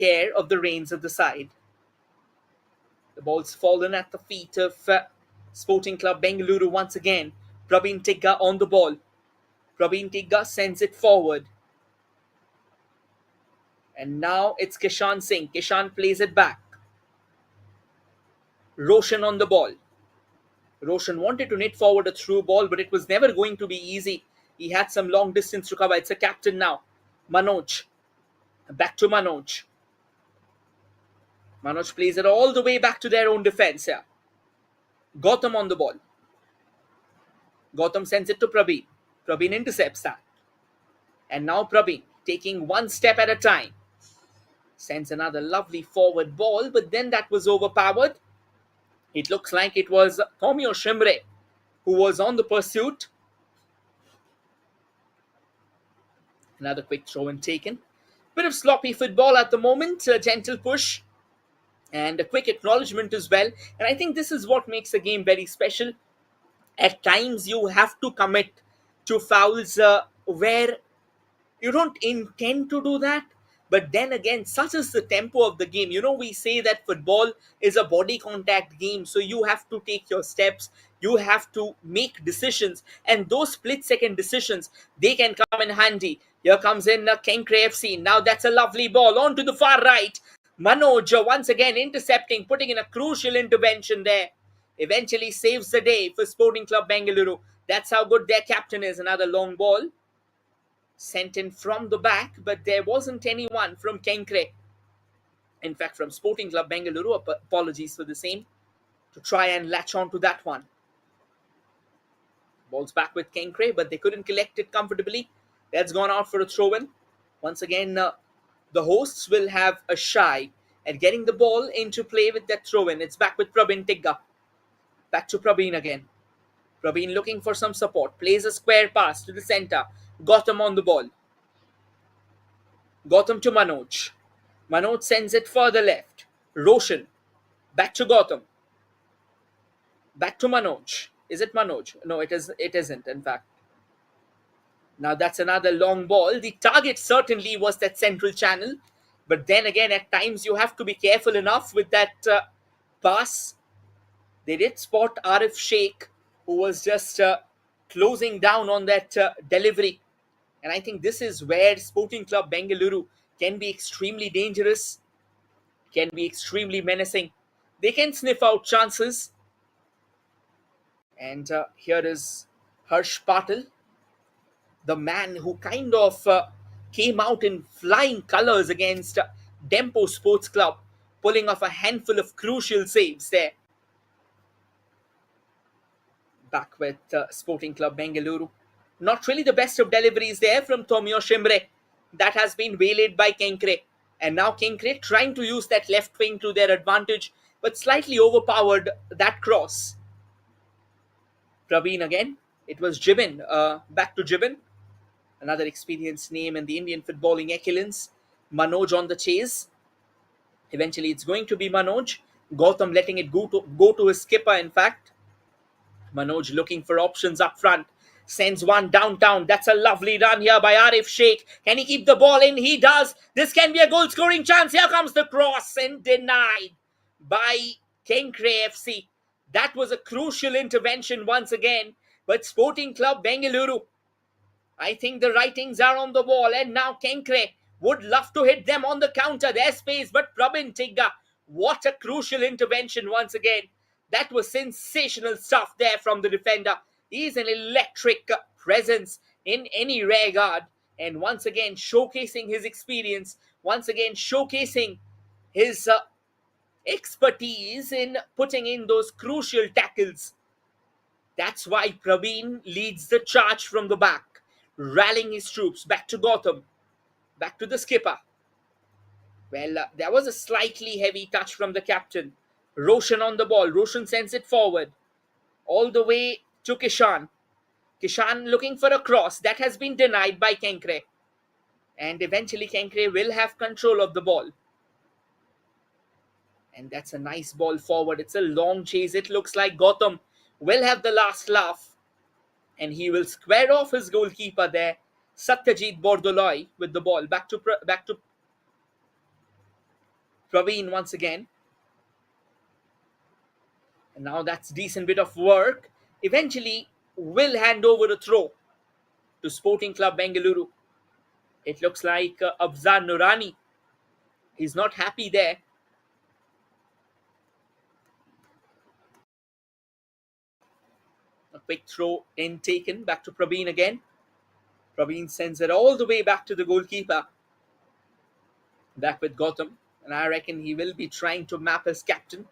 care of the reins of the side. The ball's fallen at the feet of Sporting Club Bengaluru once again. Praveen Tigga on the ball. Praveen Tigga sends it forward. And now it's Kishan Singh. Kishan plays it back. Roshan on the ball. Roshan wanted to knit forward a through ball, but it was never going to be easy. He had some long distance to cover. It's a captain now. Manoj. Back to Manoj. Manoj plays it all the way back to their own defense here. Gautam on the ball. Gautam sends it to Praveen. Praveen intercepts that. And now Praveen, taking one step at a time, sends another lovely forward ball, but then that was overpowered. It looks like it was Tomio Shimre who was on the pursuit. Another quick throw and taken. Bit of sloppy football at the moment, a gentle push and a quick acknowledgement as well. And I think this is what makes the game very special. At times you have to commit to fouls where you don't intend to do that. But then again, such is the tempo of the game. We say that football is a body contact game. So you have to take your steps. You have to make decisions. And those split-second decisions, they can come in handy. Here comes in Kenkre FC. Now that's a lovely ball on to the far right. Manoj once again intercepting, putting in a crucial intervention there. Eventually saves the day for Sporting Club Bengaluru. That's how good their captain is. Another long ball sent in from the back, but there wasn't anyone from Kenkre. In fact, from Sporting Club Bengaluru, apologies for the same, to try and latch on to that one. Ball's back with Kenkre, but they couldn't collect it comfortably. That's gone out for a throw-in. Once again, the hosts will have a shy at getting the ball into play with that throw-in. It's back with Praveen Tigga. Back to Praveen again. Praveen looking for some support. Plays a square pass to the center. Gautam on the ball. Gautam to Manoj. Manoj sends it further left. Roshan. Back to Gautam. Back to Manoj. Is it Manoj? No, it isn't, in fact. Now that's another long ball. The target certainly was that central channel. But then again, at times you have to be careful enough with that pass. They did spot Arif Sheikh, who was just closing down on that delivery. And I think this is where Sporting Club Bengaluru can be extremely dangerous, can be extremely menacing. They can sniff out chances. And here is Harsh Patil, the man who kind of came out in flying colors against Dempo Sports Club, pulling off a handful of crucial saves there. Back with Sporting Club Bengaluru. Not really the best of deliveries there from Tomio Shimre. That has been waylaid by Kenkre. And now Kenkre trying to use that left wing to their advantage, but slightly overpowered that cross. Praveen again. It was Jibin. Back to Jibin. Another experienced name in the Indian footballing echelons. Manoj on the chase. Eventually it's going to be Manoj. Gautam letting it go to his skipper, in fact. Manoj looking for options up front. Sends one downtown. That's a lovely run here by Arif Sheikh. Can he keep the ball in? He does. This can be a goal scoring chance. Here comes the cross and denied by Kenkre FC. That was a crucial intervention once again. But Sporting Club Bengaluru, I think the writings are on the wall. And now Kenkre would love to hit them on the counter. Their space, but Praveen Tigga. What a crucial intervention once again. That was sensational stuff there from the defender. He's an electric presence in any rear guard. And once again, showcasing his experience. Once again, showcasing his expertise in putting in those crucial tackles. That's why Praveen leads the charge from the back, rallying his troops. Back to Gautam. Back to the skipper. Well, there was a slightly heavy touch from the captain. Roshan on the ball. Roshan sends it forward. All the way to Kishan. Kishan looking for a cross. That has been denied by Kenkre. And eventually Kenkre will have control of the ball. And that's a nice ball forward. It's a long chase. It looks like Gautam will have the last laugh. And he will square off his goalkeeper there. Satyajit Bordoloi with the ball. Back to Praveen once again. And now that's decent bit of work. Eventually, will hand over the throw to Sporting Club Bengaluru. It looks like Afzal Nurani. He's not happy there. A quick throw in taken. Back to Praveen again. Praveen sends it all the way back to the goalkeeper. Back with Gautam. And I reckon he will be trying to map his captain.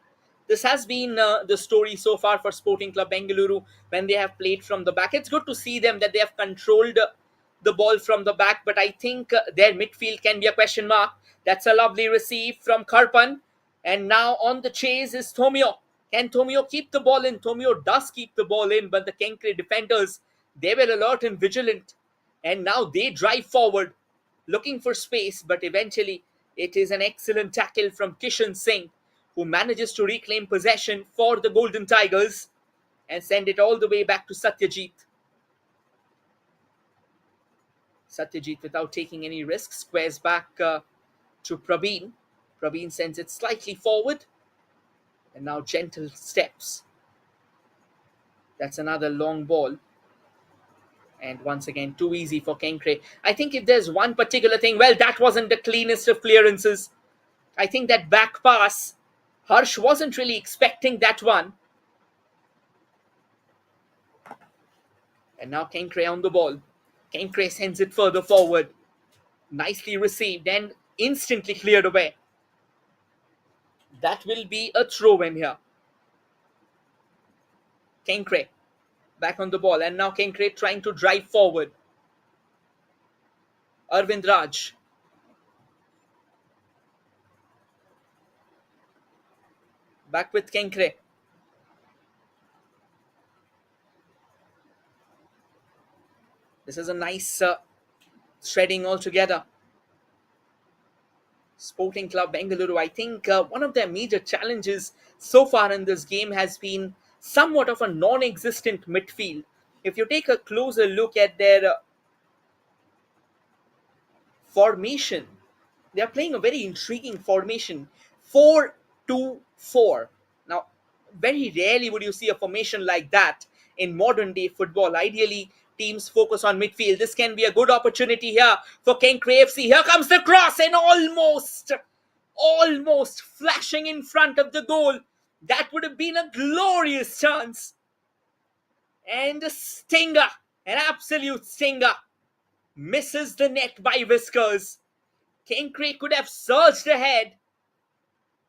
This has been the story so far for Sporting Club Bengaluru when they have played from the back. It's good to see them that they have controlled the ball from the back, but I think their midfield can be a question mark. That's a lovely receive from Karpan. And now on the chase is Tomio. Can Tomio keep the ball in? Tomio does keep the ball in, but the Kenkre defenders, they were alert and vigilant. And now they drive forward, looking for space, but eventually it is an excellent tackle from Kishan Singh, who manages to reclaim possession for the Golden Tigers and send it all the way back to Satyajit. Satyajit, without taking any risks, squares back to Praveen. Praveen sends it slightly forward. And now gentle steps. That's another long ball. And once again, too easy for Kenkre. I think if there's one particular thing, well, that wasn't the cleanest of clearances. I think that back pass, Harsh wasn't really expecting that one. And now Kenkre on the ball. Kenkre sends it further forward. Nicely received and instantly cleared away. That will be a throw in here. Kenkre back on the ball, and now Kenkre trying to drive forward. Arvind Raj. Back with Kenkre. This is a nice threading altogether. Sporting Club Bengaluru, I think one of their major challenges so far in this game has been somewhat of a non-existent midfield. If you take a closer look at their formation, they are playing a very intriguing formation, 4-2-4. Now, very rarely would you see a formation like that in modern day football. Ideally, teams focus on midfield. This can be a good opportunity here for Kenkre FC. Here comes the cross and almost flashing in front of the goal. That would have been a glorious chance. And a stinger, an absolute stinger, misses the net by whiskers. Kenkre could have surged ahead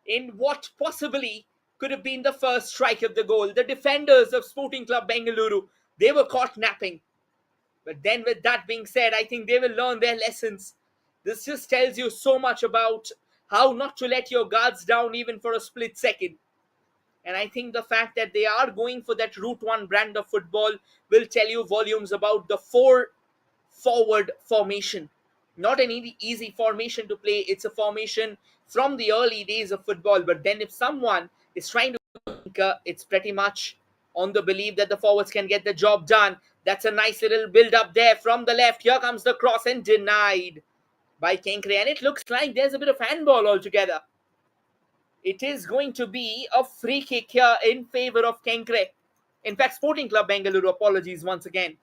in what possibly could have been the first strike of the goal. The defenders of Sporting Club Bengaluru, they were caught napping. But then with that being said, I think they will learn their lessons. This just tells you so much about how not to let your guards down even for a split second. And I think the fact that they are going for that Route 1 brand of football will tell you volumes about the 4-forward formation. Not an easy formation to play. It's a formation from the early days of football. But then if someone is trying to think, it's pretty much on the belief that the forwards can get the job done. That's a nice little build-up there from the left. Here comes the cross and denied by Kenkre. And it looks like there's a bit of handball altogether. It is going to be a free kick here in favor of Kenkre. In fact, Sporting Club Bengaluru, apologies once again.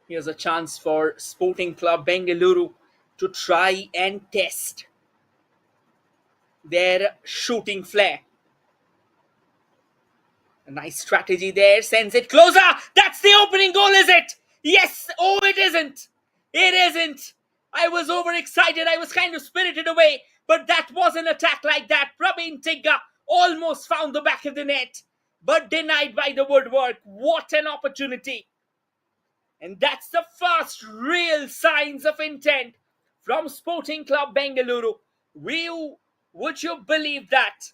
Here's a chance for Sporting Club Bengaluru to try and test their shooting flair. A nice strategy there, sends it closer. That's the opening goal, is it? Yes. Oh, it isn't. It isn't. I was overexcited. I was kind of spirited away. But that was an attack like that. Praveen Tigga almost found the back of the net, but denied by the woodwork. What an opportunity. And that's the first real signs of intent from Sporting Club Bengaluru. Would you believe that?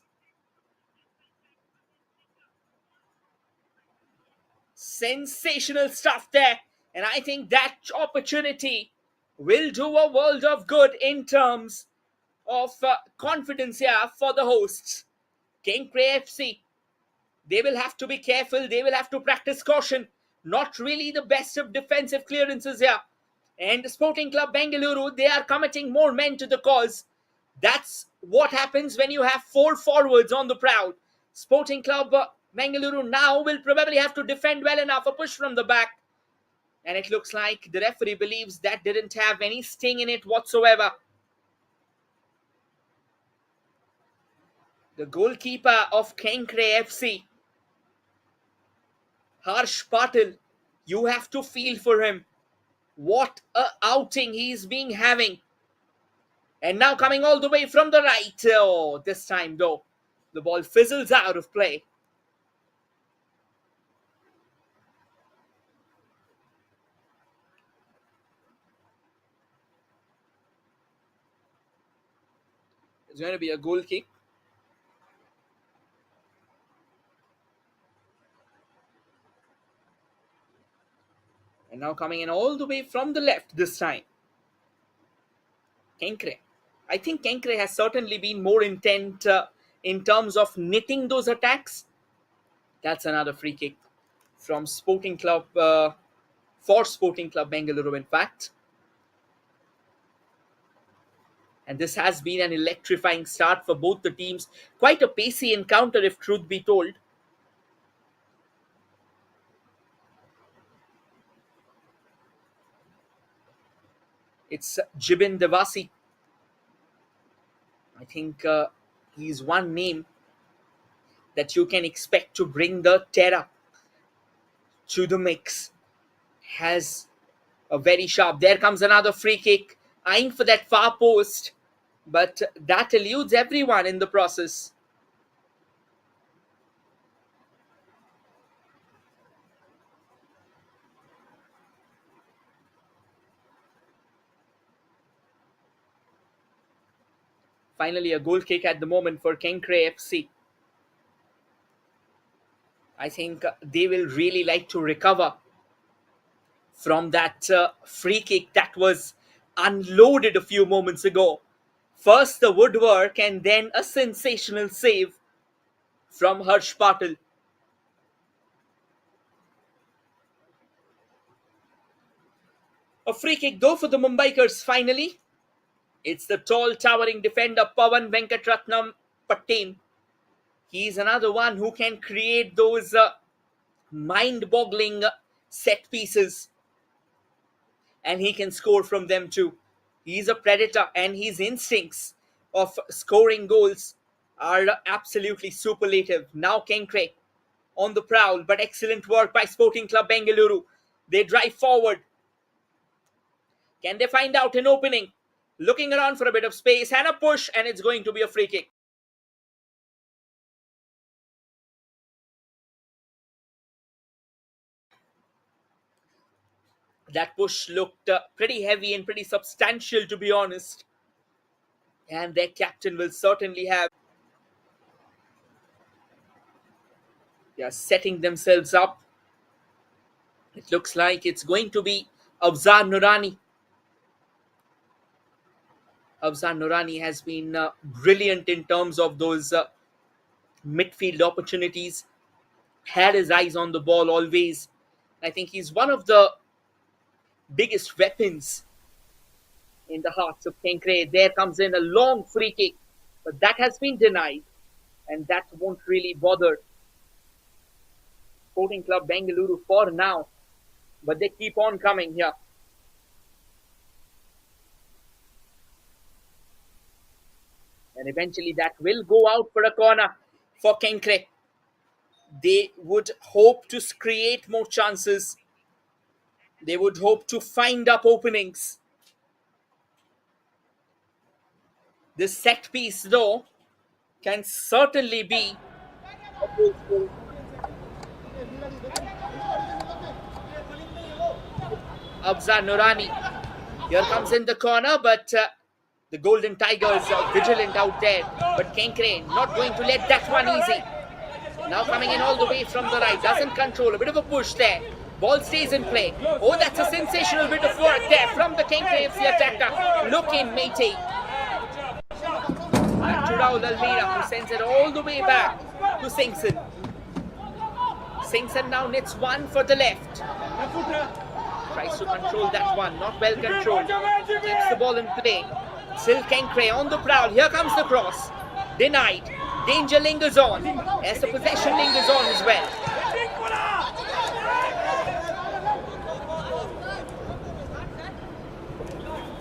Sensational stuff there. And I think that opportunity will do a world of good in terms of confidence here for the hosts. Kenkre FC, they will have to be careful. They will have to practice caution. Not really the best of defensive clearances here. And Sporting Club Bengaluru, they are committing more men to the cause. That's what happens when you have four forwards on the prowl. Sporting Club Bengaluru now will probably have to defend well enough. A push from the back. And it looks like the referee believes that didn't have any sting in it whatsoever. The goalkeeper of Kenkre FC, Harsh Patil, you have to feel for him. What a outing he's been having. And now coming all the way from the right. Oh, this time though, the ball fizzles out of play. It's going to be a goal kick. And now coming in all the way from the left this time. Kenkre. I think Kenkre has certainly been more intent in terms of knitting those attacks. That's another free kick from Sporting Club, for Sporting Club Bengaluru, in fact. And this has been an electrifying start for both the teams. Quite a pacey encounter, if truth be told. It's Jibin Devasi. I think he's one name that you can expect to bring the terror to the mix. Has a very sharp. There comes another free kick, eyeing for that far post, but that eludes everyone in the process. Finally, a goal kick at the moment for Kenkre FC. I think they will really like to recover from that free kick that was unloaded a few moments ago. First the woodwork and then a sensational save from Harsh Patil. A free kick though for the Mumbaikars finally. It's the tall, towering defender Pawan Venkatratnam Pattem. He's another one who can create those mind-boggling set pieces. And he can score from them too. He's a predator and his instincts of scoring goals are absolutely superlative. Now Kenkre on the prowl, but excellent work by Sporting Club Bengaluru. They drive forward. Can they find out an opening? Looking around for a bit of space and a push, and it's going to be a free kick. That push looked pretty heavy and pretty substantial, to be honest. And their captain will certainly have. They are setting themselves up. It looks like it's going to be Afzal Nurani. Afzal Nurani has been brilliant in terms of those midfield opportunities. Had his eyes on the ball always. I think he's one of the biggest weapons in the hearts of Kenkre. There comes in a long free kick, but that has been denied, and that won't really bother Sporting Club Bengaluru for now, but they keep on coming here. And eventually that will go out for a corner for Kenkre. They would hope to create more chances. They would hope to find up openings. This set piece, though, can certainly be a goal. Afzal Nurani. Here comes in the corner, but the Golden Tigers are vigilant out there. But Kenkre not going to let that one easy. Now coming in all the way from the right. Doesn't control. A bit of a push there. Ball stays in play. Oh, that's a sensational bit of work there from the Kenkre FC attacker. Look in, matey. Back to Raul Almeida, who sends it all the way back to Singson. Singson now knits one for the left. Tries to control that one, not well controlled. Keeps the ball in play. Still Kenkre on the prowl. Here comes the cross. Denied. Danger lingers on as the possession lingers on as well.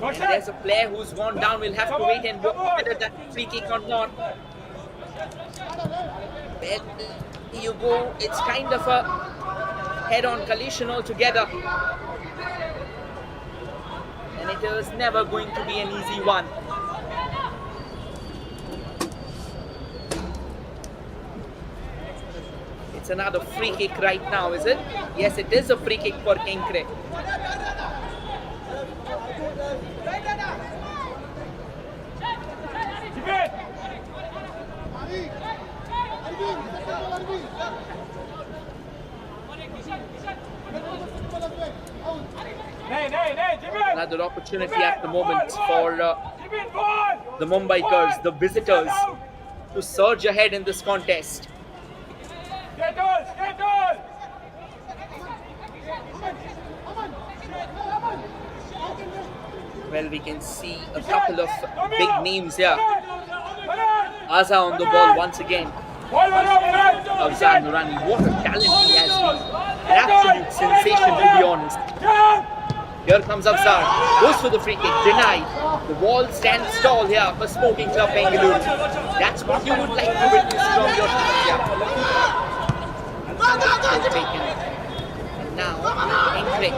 And there's a player who's gone down. We'll have to wait and look whether that free kick or not. Well, here you go. It's kind of a head-on collision altogether. And it is never going to be an easy one. It's another free kick right now, is it? Yes, it is a free kick for Kenkre. Another opportunity at the moment for the Mumbai Girls, the visitors, to surge ahead in this contest. Well, we can see a couple of big names here. Aza on the ball once again. Afzal Nurani, what a talent he has been. An absolute sensation, to be honest. Here comes Afzal, goes for the free kick, denied. The wall stands tall here for Sporting Club Bengaluru. That's what you would like to witness from your team here. And now, Kenkre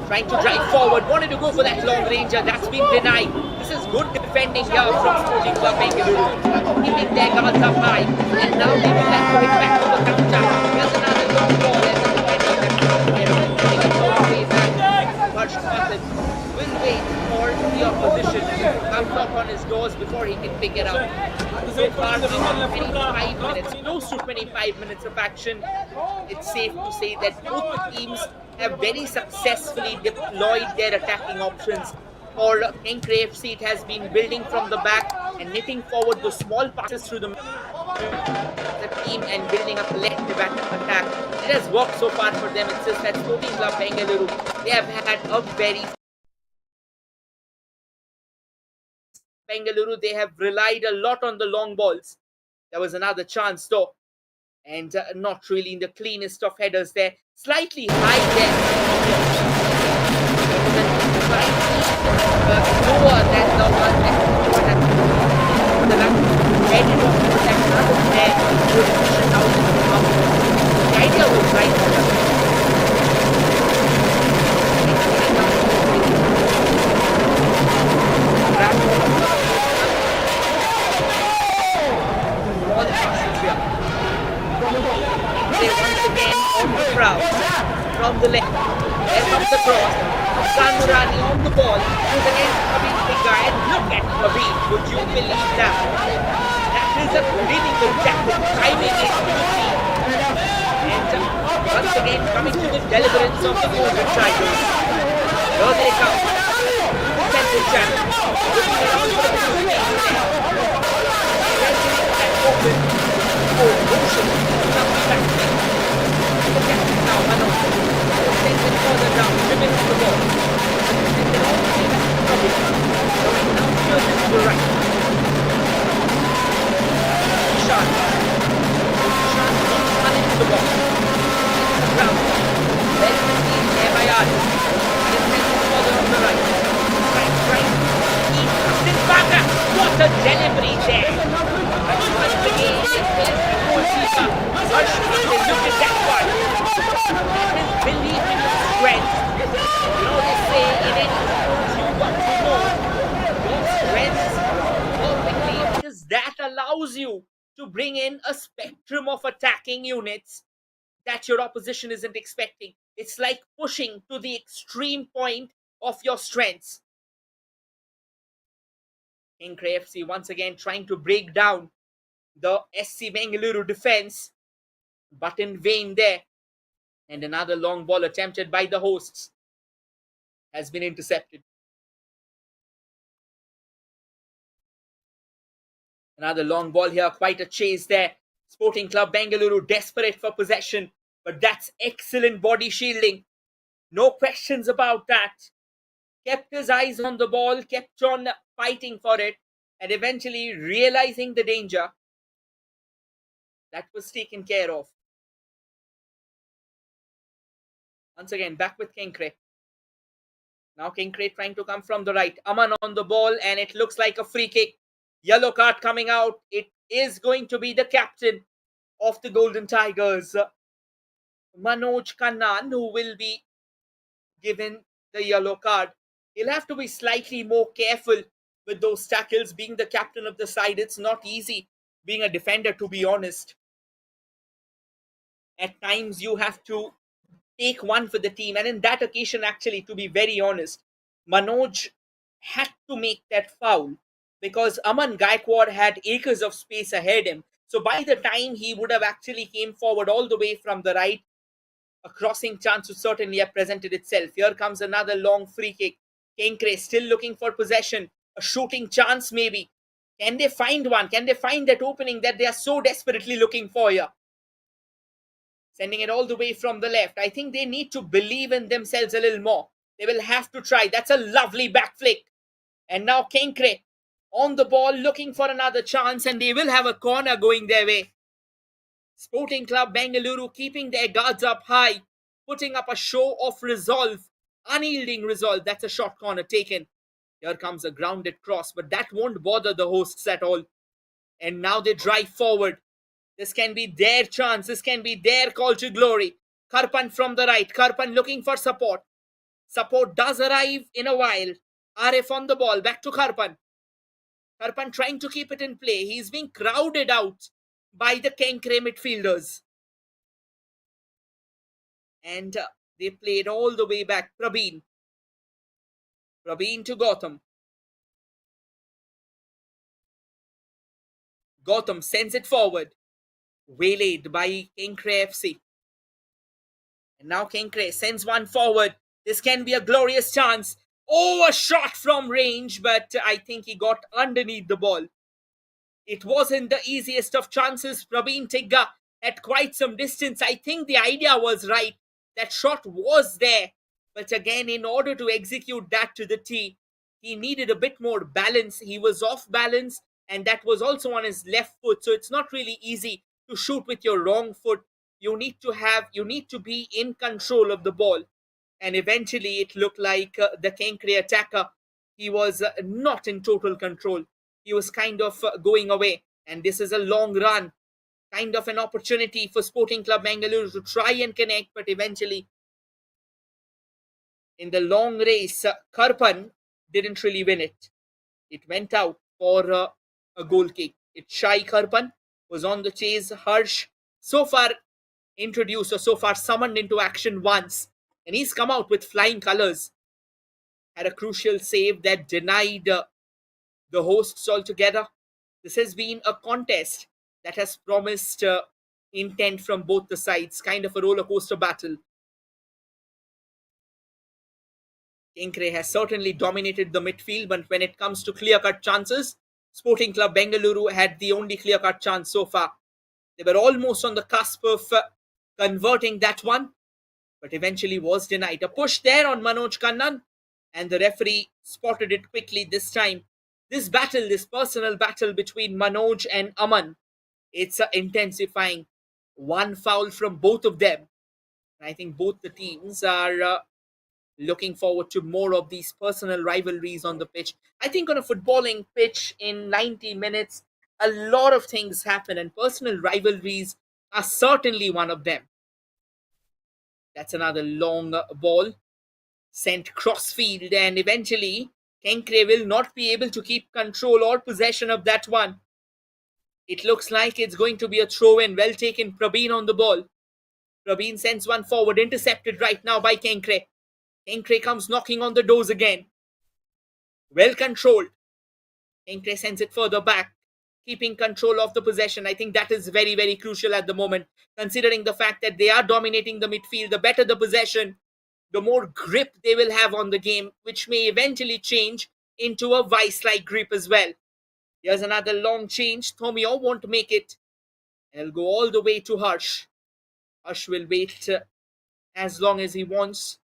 trying to drive forward, wanted to go for that long ranger, that's been denied. This is good defending here from Sporting Club Bengaluru, keeping their guards up high, and now they would like to hit back to the counter. Here's another long ball, and the defender that's all the way back. Harsh Patel will wait for the opposition to come knock on his doors before he can pick it up. So far, 25 minutes, close to 25 minutes of action. It's safe to say that both the teams have very successfully deployed their attacking options. For Kenkre FC, it has been building from the back and knitting forward the small passes through the team and building a collective attack. It has worked so far for them. It's just that Sporting Club Bengaluru, they have had a very Bengaluru, they have relied a lot on the long balls. There was another chance though, and not really in the cleanest of headers there. Slightly high there. Slightly lower than the one that the run headed off to that another player who was pushed out in the half. The idea was right for them. Once again on the prowl from the left. There comes the cross. Afzal Nurani on the ball. Goes against Habib Figa, and look at Habib. Would you believe that? That is a really good tackle. Timing it to the team. And once again coming to the deliverance of the Golden Tigers. Here they come. The central channel. Looking around for the space there. And open. Oh, motion. Comes back. Look at it now, Mano. Takes it further down, dribbling on the ball. And then all the way back to Robin. Going now further to the right. Ishan. Ishan not run into the ball. It's the ground. Well received there by Adi. And then further on the right. Right. Keep Justin Parker. What a delivery there. And once again, it's there for goalkeeper. Harsh Patel, look at that one. That is belief in the strength. You know, they say in any sport you got to know your strengths perfectly, because that allows you to bring in a spectrum of attacking units that your opposition isn't expecting. It's like pushing to the extreme point of your strengths. Kenkre FC once again trying to break down the SC Bengaluru defense, but in vain there. And another long ball attempted by the hosts has been intercepted. Another long ball here, quite a chase there. Sporting Club Bengaluru desperate for possession, but that's excellent body shielding. No questions about that. Kept his eyes on the ball, kept on fighting for it, and eventually realizing the danger, that was taken care of. Once again, back with Kenkre. Now Kenkre trying to come from the right. Aman on the ball, and it looks like a free kick. Yellow card coming out. It is going to be the captain of the Golden Tigers, Manoj Kannan, who will be given the yellow card. He'll have to be slightly more careful with those tackles. Being the captain of the side, it's not easy being a defender, to be honest. At times, you have to take one for the team. And in that occasion, actually, to be very honest, Manoj had to make that foul because Aman Gaikwad had acres of space ahead him. So by the time he would have actually came forward all the way from the right, a crossing chance would certainly have presented itself. Here comes another long free kick. Kenkre still looking for possession. A shooting chance maybe. Can they find one? Can they find that opening that they are so desperately looking for here? Sending it all the way from the left. I think they need to believe in themselves a little more. They will have to try. That's a lovely back flick. And now Kenkre on the ball looking for another chance, and they will have a corner going their way. Sporting Club Bengaluru keeping their guards up high, putting up a show of resolve, unyielding resolve. That's a short corner taken. Here comes a grounded cross, but that won't bother the hosts at all. And now they drive forward. This can be their chance. This can be their call to glory. Karpan from the right. Karpan looking for support. Support does arrive in a while. Arif on the ball. Back to Karpan. Karpan trying to keep it in play. He's being crowded out by the Kenkre midfielders. And they played all the way back. Prabeen to Gautam. Gautam sends it forward. Waylaid by Kenkre FC. And now Kenkre sends one forward. This can be a glorious chance. Oh, a shot from range, but I think he got underneath the ball. It wasn't the easiest of chances. Prabeen Tigga at quite some distance. I think the idea was right. That shot was there. But again, in order to execute that to the T, he needed a bit more balance. He was off balance, and that was also on his left foot. So it's not really easy to shoot with your wrong foot. You need to be in control of the ball. And eventually it looked like the Kenkre attacker, he was not in total control. He was kind of going away. And this is a long run. Kind of an opportunity for Sporting Club Bengaluru to try and connect. But eventually, in the long race, Karpan didn't really win it. It went out for a goal kick. It's Shai Karpan was on the chase. Harsh so far introduced or so far summoned into action once. And he's come out with flying colours. Had a crucial save that denied the hosts altogether. This has been a contest that has promised intent from both the sides. Kind of a roller coaster battle. Kenkre has certainly dominated the midfield, but when it comes to clear-cut chances, Sporting Club Bengaluru had the only clear-cut chance so far. They were almost on the cusp of converting that one, but eventually was denied. A push there on Manoj Kannan, and the referee spotted it quickly this time. This personal battle between Manoj and Aman, it's intensifying. One foul from both of them. I think both the teams are looking forward to more of these personal rivalries on the pitch. I think on a footballing pitch in 90 minutes, a lot of things happen, and personal rivalries are certainly one of them. That's another long ball sent crossfield, and eventually Kenkre will not be able to keep control or possession of that one. It looks like it's going to be a throw-in. Well taken, Prabeen on the ball. Prabeen sends one forward, intercepted right now by Kenkre. Kenkre comes knocking on the doors again. Well controlled. Kenkre sends it further back, keeping control of the possession. I think that is very, very crucial at the moment, considering the fact that they are dominating the midfield. The better the possession, the more grip they will have on the game, which may eventually change into a vice-like grip as well. Here's another long change. Tomio won't make it. And he'll go all the way to Harsh. Harsh will wait as long as he wants.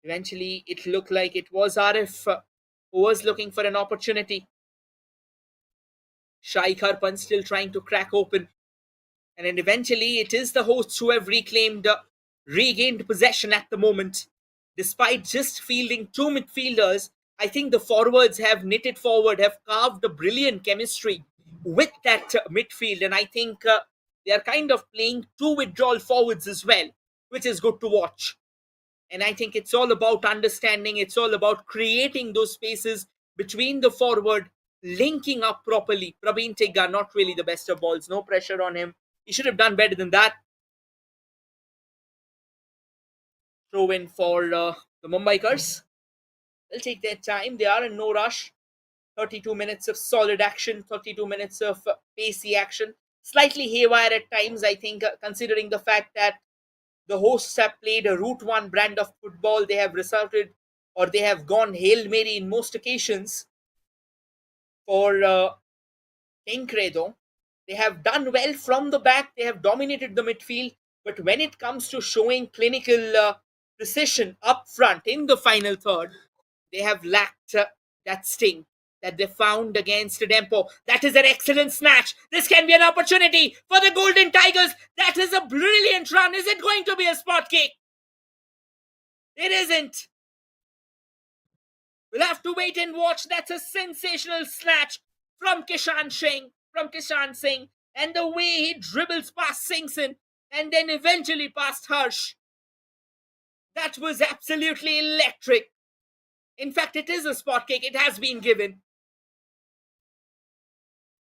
Eventually, it looked like it was Arif who was looking for an opportunity. Shaikh Harpan still trying to crack open. And then eventually, it is the hosts who have regained possession at the moment. Despite just fielding two midfielders, I think the forwards have knitted forward, have carved a brilliant chemistry with that midfield. And I think they are kind of playing two withdrawal forwards as well, which is good to watch. And I think it's all about understanding, it's all about creating those spaces between the forward, linking up properly. Praveen Tigga, not really the best of balls, no pressure on him. He should have done better than that. Throw in for the Mumbaikars. They'll take their time. They are in no rush. 32 minutes of solid action, 32 minutes of pacey action. Slightly haywire at times, I think, considering the fact that the hosts have played a Route 1 brand of football. They have resorted or they have gone Hail Mary in most occasions. For Kenkre, though, they have done well from the back. They have dominated the midfield. But when it comes to showing clinical precision up front in the final third, they have lacked that sting that they found against Dempo. That is an excellent snatch. This can be an opportunity for the Golden Tigers. That is a brilliant run. Is it going to be a spot kick? It isn't. We'll have to wait and watch. That's a sensational snatch from Kishan Singh. And the way he dribbles past Singson and then eventually past Harsh. That was absolutely electric. In fact, it is a spot kick. It has been given.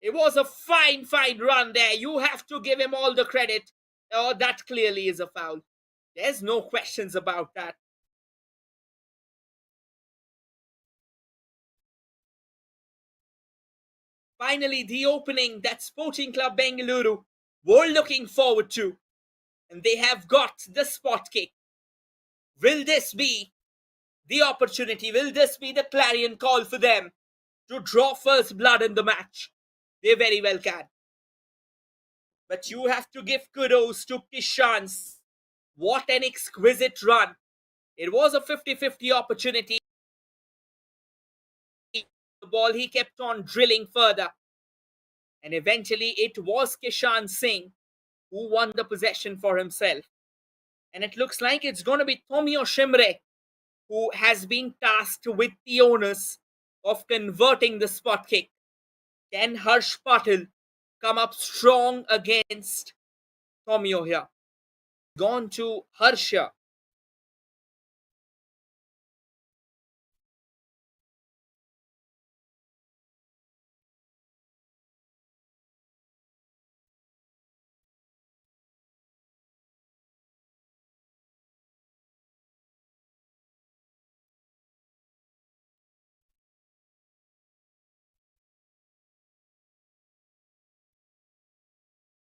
It was a fine run there. You have to give him all the credit. Oh, that clearly is a foul. There's no questions about that. Finally, the opening that Sporting Club Bengaluru were looking forward to. And they have got the spot kick. Will this be the opportunity? Will this be the clarion call for them to draw first blood in the match? They very well can. But you have to give kudos to Kishan. What an exquisite run. It was a 50-50 opportunity. The ball, he kept on drilling further. And eventually it was Kishan Singh who won the possession for himself. And it looks like it's going to be Tomio Shimre who has been tasked with the onus of converting the spot kick. Can Harsh Patil come up strong against Tomio here? Gone to Harsha.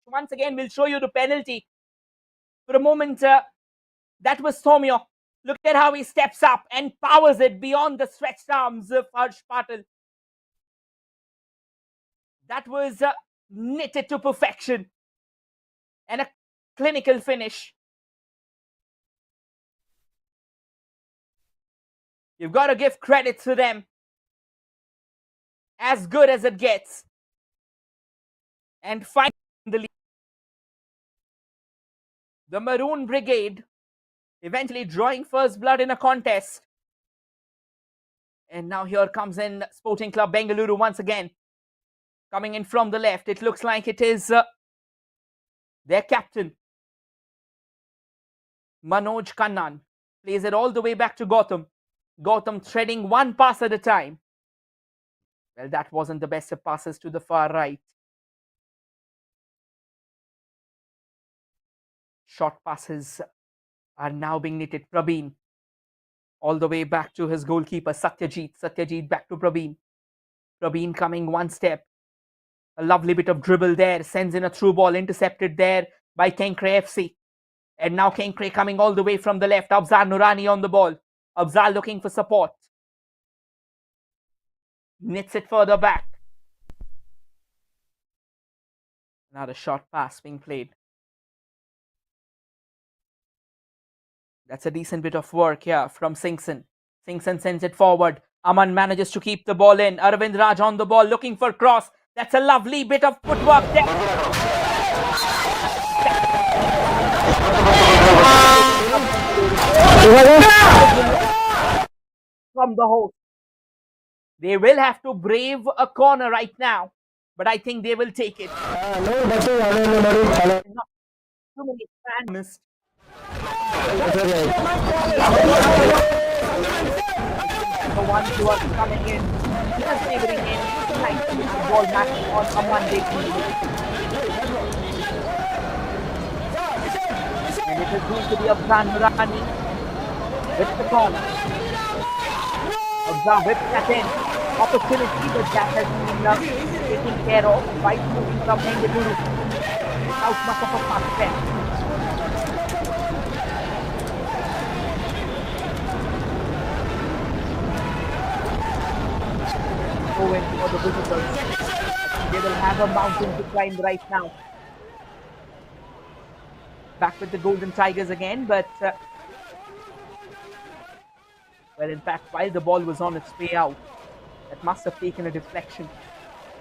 Once again, we'll show you the penalty. For a moment, that was Tomio. Look at how he steps up and powers it beyond the stretched arms of Harsh Patil. That was knitted to perfection. And a clinical finish. You've got to give credit to them. As good as it gets. And finally, the Maroon Brigade eventually drawing first blood in a contest. And now here comes in Sporting Club Bengaluru once again. Coming in from the left. It looks like it is their captain, Manoj Kannan. Plays it all the way back to Gautam. Gautam threading one pass at a time. Well, that wasn't the best of passes to the far right. Short passes are now being knitted. Prabeen all the way back to his goalkeeper, Satyajit. Satyajit back to Prabeen. Prabeen coming one step. A lovely bit of dribble there. Sends in a through ball. Intercepted there by Kenkre FC. And now Kenkre coming all the way from the left. Afzal Nurani on the ball. Afzal looking for support. Knits it further back. Another short pass being played. That's a decent bit of work here from Singson. Singson sends it forward. Aman manages to keep the ball in. Arvind Raj on the ball looking for cross. That's a lovely bit of footwork there. From the host. They will have to brave a corner right now, but I think they will take it. Not too many fans. The ones who are coming in, just favoring in, like the ball match on a Monday evening. And it is going to be Afghan Nurani with the corner. Afghan whips that in. Opportunity, but that has been taken care of by moving from Bengaluru. Without much of a fast step. Going for the visitors. They will have a mountain to climb right now. Back with the Golden Tigers again, but well, in fact, while the ball was on its way out, that must have taken a deflection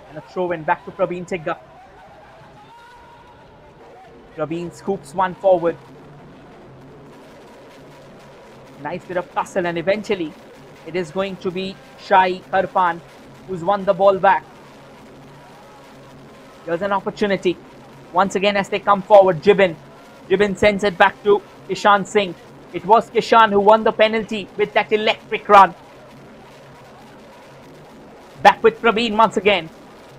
and a throw in back to Praveen Tigga. Praveen scoops one forward. Nice bit of tussle, and eventually it is going to be Shai Karpan who's won the ball back. There's an opportunity. Once again as they come forward, Jibin sends it back to Kishan Singh. It was Kishan who won the penalty with that electric run. Back with Praveen once again.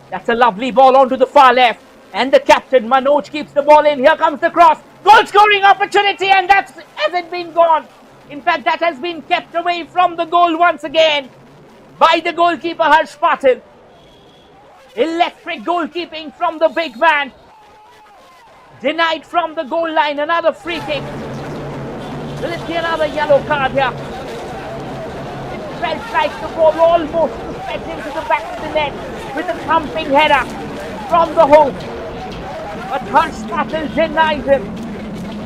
That's a lovely ball onto the far left. And the captain, Manoj, keeps the ball in. Here comes the cross. Goal scoring opportunity, and that hasn't been gone. In fact, that has been kept away from the goal once again by the goalkeeper, Harsh Patil. Electric goalkeeping from the big man. Denied from the goal line. Another free kick. Will it be another yellow card here? It felt like the ball almost sped into the back of the net with a thumping header from the host. But Harsh Patil denies him,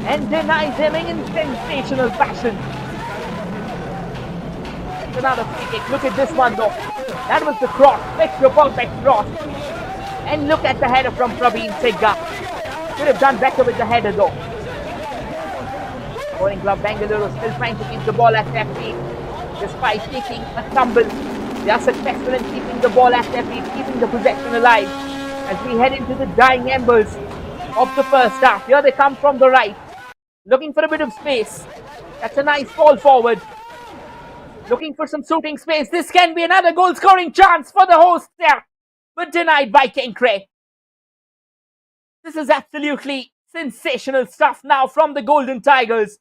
and denies him in sensational fashion. That's another free kick. Look at this one though. That was the cross. Picture perfect cross. And look at the header from Praveen Tigga. Could have done better with the header though. Sporting Club Bengaluru still trying to keep the ball at their feet. Despite taking a tumble, they are successful in keeping the ball at their feet, keeping the possession alive. As we head into the dying embers of the first half. Here they come from the right. Looking for a bit of space. That's a nice ball forward. Looking for some shooting space. This can be another goal scoring chance for the hosts there. But denied by Kenkre. This is absolutely sensational stuff now from the Golden Tigers.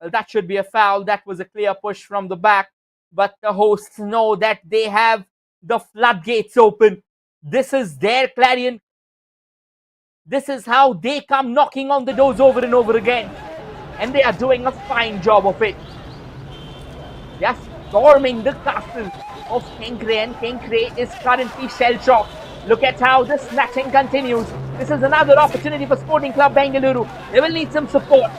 Well, that should be a foul. That was a clear push from the back. But the hosts know that they have the floodgates open. This is their clarion. This is how they come knocking on the doors over and over again. And they are doing a fine job of it. They are storming the castle of Kenkre, and Kenkre is currently shell-shocked. Look at how the snatching continues. This is another opportunity for Sporting Club Bengaluru. They will need some support.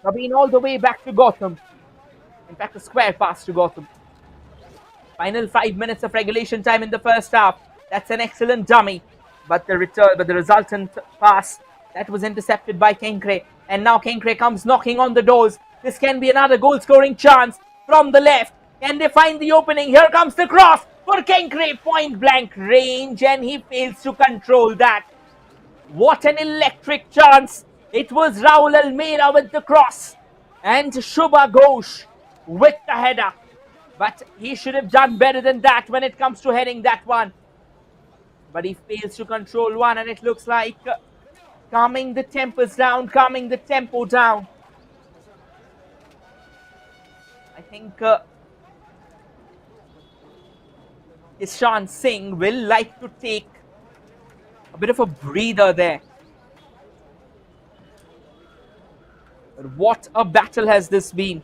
Praveen all the way back to Gotham. In fact, a square pass to Gotham. Final 5 minutes of regulation time in the first half. That's an excellent dummy. But the resultant pass, that was intercepted by Kenkre. And now Kenkre comes knocking on the doors. This can be another goal-scoring chance from the left. Can they find the opening? Here comes the cross for Kenkre. Point-blank range, and he fails to control that. What an electric chance. It was Raul Almeida with the cross. And Shubha Ghosh with the header. But he should have done better than that when it comes to heading that one. But he fails to control one, and it looks like calming the tempers down, calming the tempo down. I think Ishan Singh will like to take a bit of a breather there. But what a battle has this been.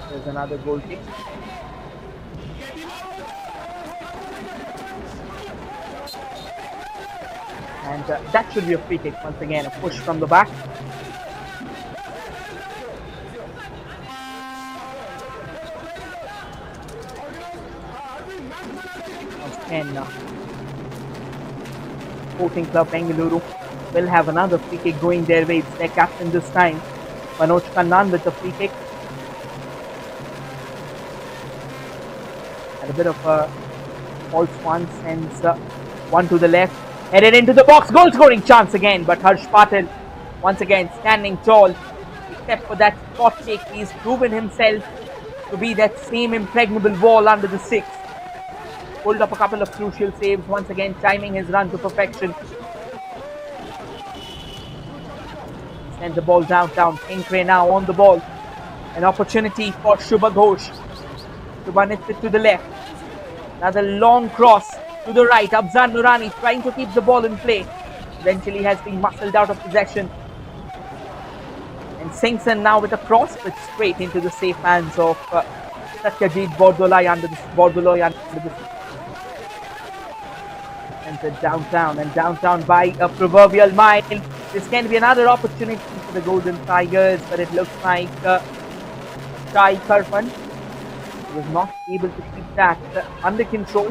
There's another goal kick. And that should be a free kick once again. A push from the back. Once again, Sporting Club Bengaluru will have another free kick going their way. It's their captain this time, Manoj Kannan, with the free kick. And a bit of a false one, sends one to the left, headed into the box, goal scoring chance again, but Harsh Patil once again standing tall. Except for that spot take, he's proven himself to be that same impregnable wall under the six. Pulled up a couple of crucial saves, once again timing his run to perfection. Sends the ball downtown. Kenkre now on the ball. An opportunity for Shubha Ghosh. Shubha nits it to the left. Another long cross to the right. Afzan Nurani trying to keep the ball in play. Eventually has been muscled out of possession. And Singson now with a cross, but straight into the safe hands of Satyajit Bordoloi under the Sends it downtown, and downtown by a proverbial mile. This can be another opportunity for the Golden Tigers, but it looks like Shai Karpan was not able to keep that under control.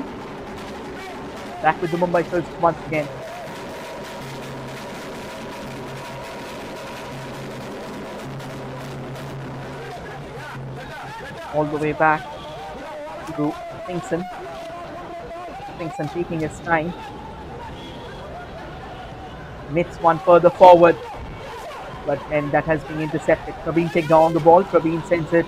Back with the Mumbai first once again. All the way back to Singson. Singson taking his time. Nits one further forward, but then that has been intercepted. Praveen takes down the ball. Praveen sends it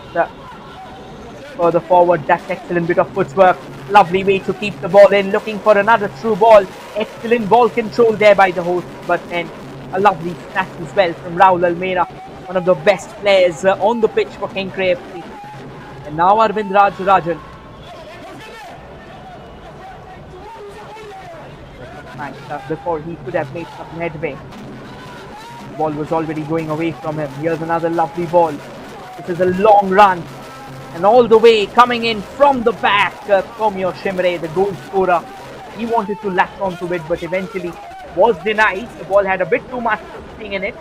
further forward. That's excellent bit of footwork. Lovely way to keep the ball in. Looking for another through ball. Excellent ball control there by the host, but then a lovely snatch as well from Raul Almeida, one of the best players on the pitch for Kenkre FC. And now Arvind Rajarajan. Before he could have made some headway. The ball was already going away from him. Here's another lovely ball. This is a long run. And all the way coming in from the back, Tomio Shimre, the goal scorer. He wanted to latch onto it, but eventually was denied. The ball had a bit too much thing in it.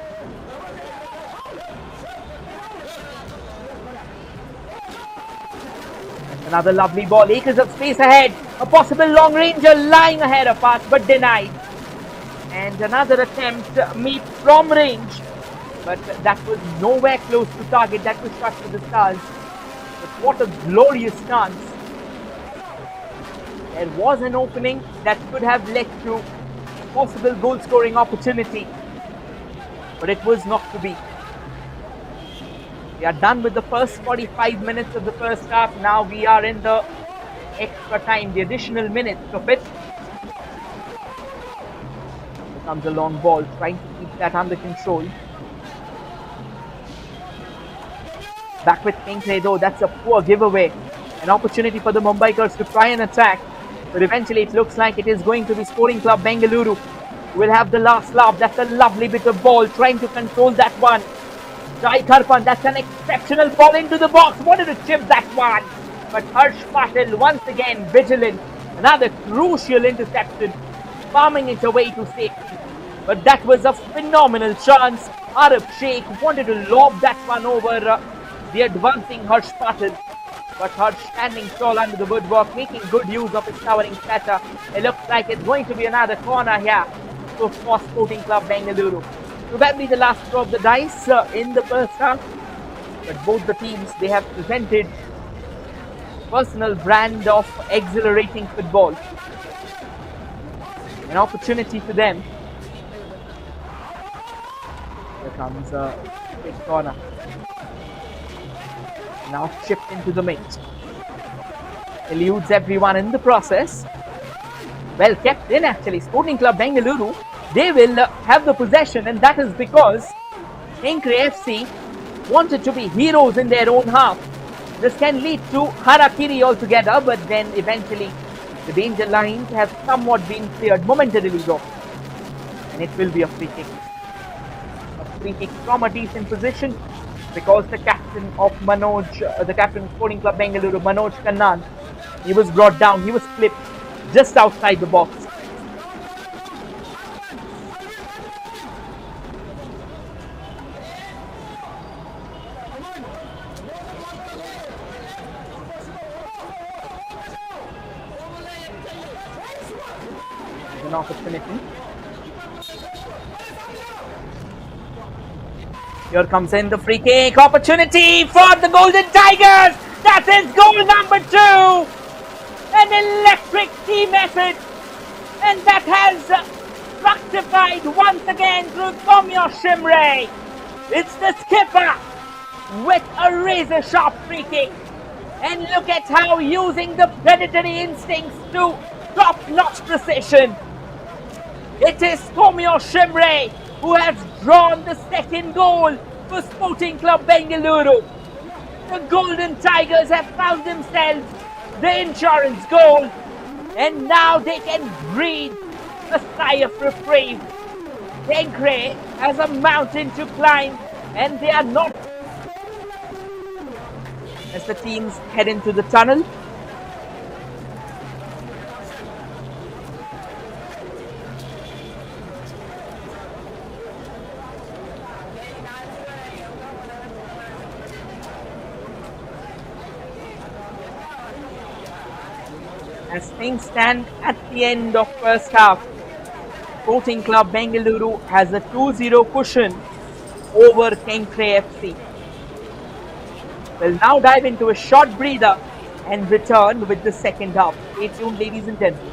Another lovely ball, acres of space ahead. A possible long ranger lying ahead of us, but denied. And another attempt meet from range, but that was nowhere close to target. That was shot to the stars. But what a glorious chance. There was an opening that could have led to a possible goal scoring opportunity, but it was not to be. We are done with the first 45 minutes of the first half. Now we are in the extra time, the additional minutes of it. Here comes a long ball, trying to keep that under control. Back with Kenkre though, that's a poor giveaway. An opportunity for the Mumbaikars to try and attack, but eventually it looks like it is going to be Sporting Club Bengaluru who will have the last laugh. That's a lovely bit of ball, trying to control that one. Shai Karpan, that's an exceptional ball into the box. Wanted to chip that one, but Harsh Patil once again vigilant. Another crucial interception, farming it away to safety. But that was a phenomenal chance. Arab Sheikh wanted to lob that one over the advancing Harsh Patil, but Harsh standing tall under the woodwork, making good use of his towering stature. It looks like it's going to be another corner here for Sporting Club Bengaluru. Probably the last throw of the dice in the first half, but both the teams, they have presented personal brand of exhilarating football. An opportunity for them. Here comes a big corner. Now chipped into the mix. Eludes everyone in the process. well kept in actually. Sporting Club Bengaluru, they will have the possession, and that is because Kenkre FC wanted to be heroes in their own half. This can lead to harakiri altogether, but then eventually the danger lines have somewhat been cleared momentarily though, and it will be a free kick. A free kick from a decent position because the captain of the captain of Sporting Club Bengaluru, Manoj Kannan, he was brought down. He was clipped just outside the box. There's an opportunity. Here comes in the free kick opportunity for the Golden Tigers. That is goal number 2. An electric team effort, and that has fructified once again through Tomio Shimre. It's the skipper with a razor sharp free kick. And look at how using the predatory instincts to top-notch precision. It is Tomio Shimre who has drawn the second goal for Sporting Club Bengaluru. The Golden Tigers have found themselves the insurance goal, and now they can breathe a sigh of reprieve. Kenkre has a mountain to climb, and they are not. As the teams head into the tunnel, as things stand at the end of first half, Sporting Club Bengaluru has a 2-0 cushion over Kenkre FC. We'll now dive into a short breather and return with the second half. Stay tuned, ladies and gentlemen.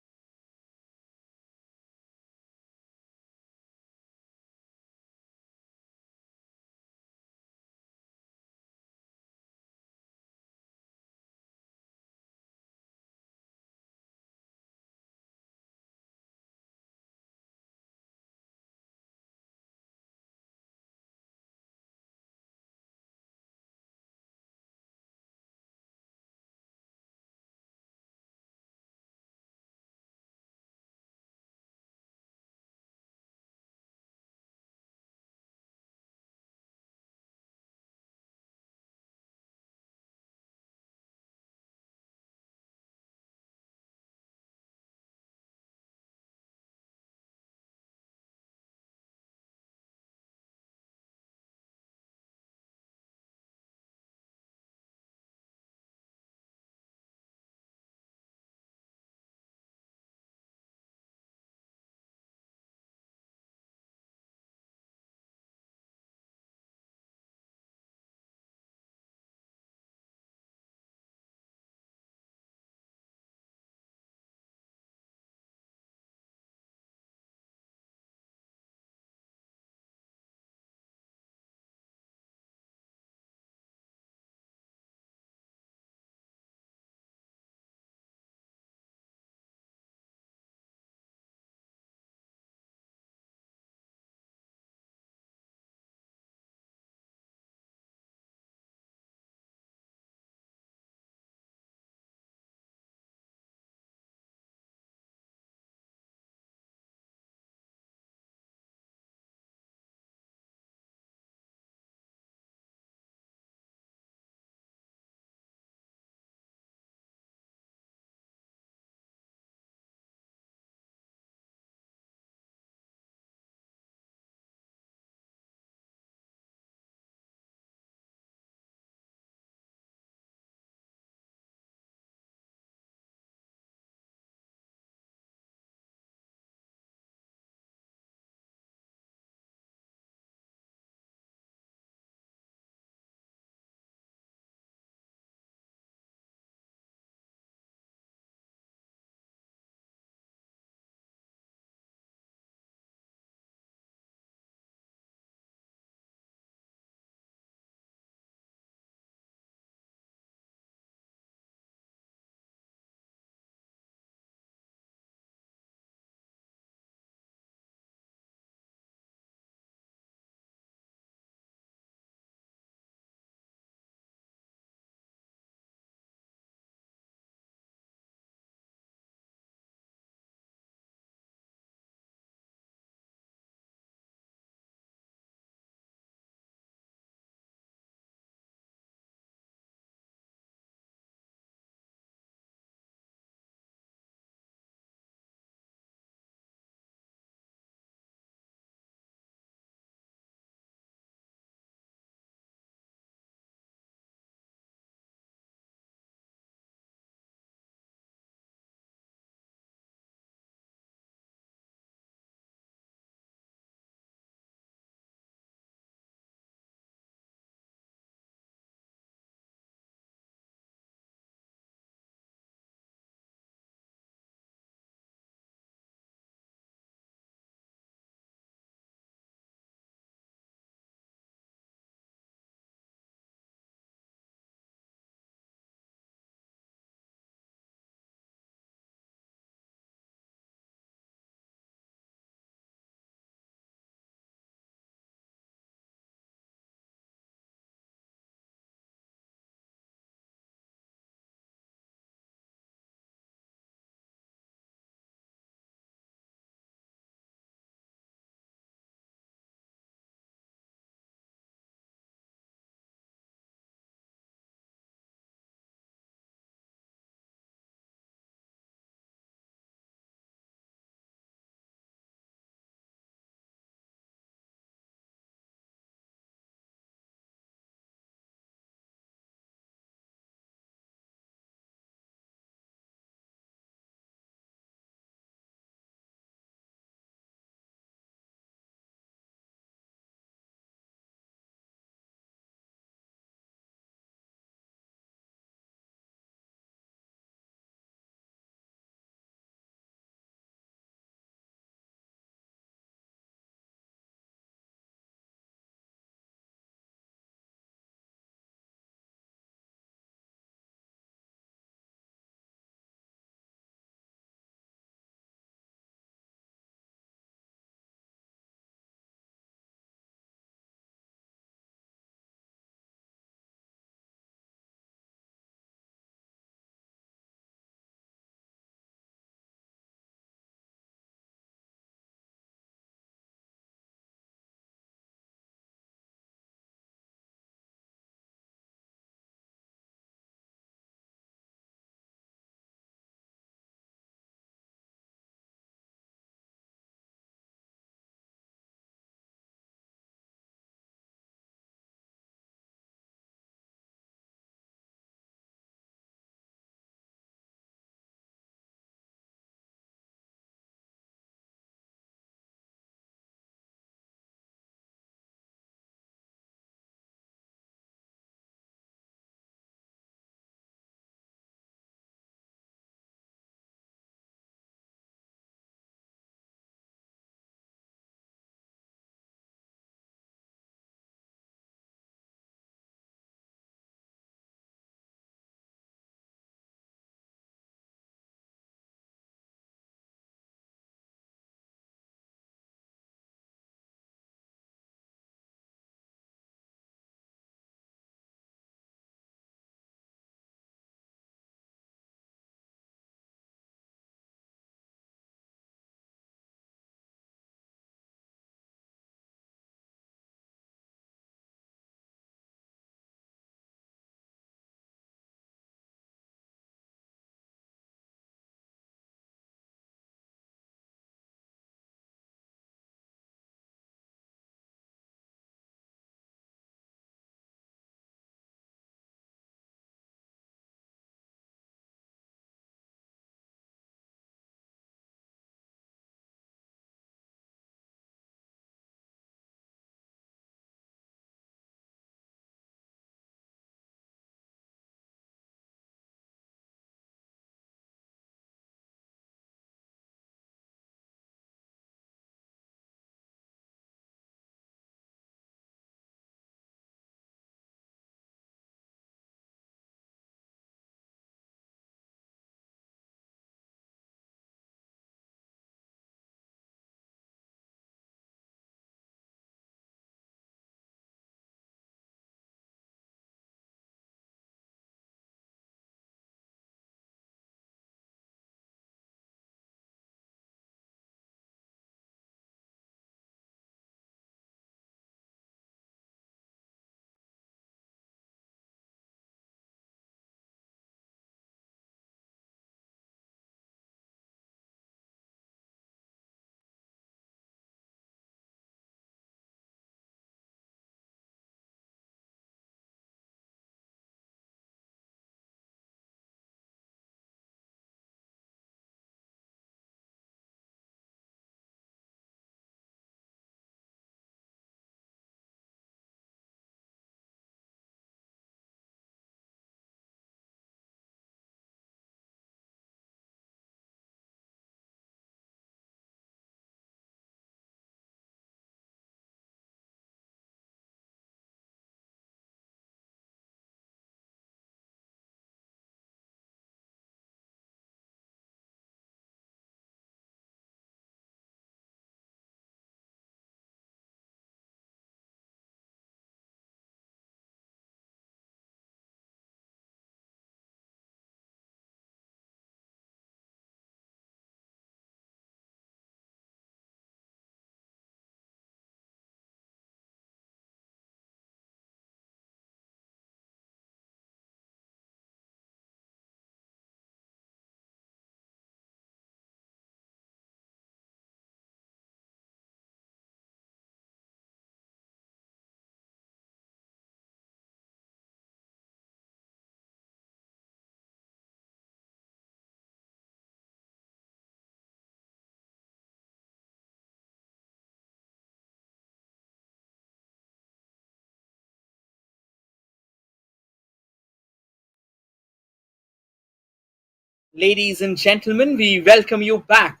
Ladies and gentlemen, we welcome you back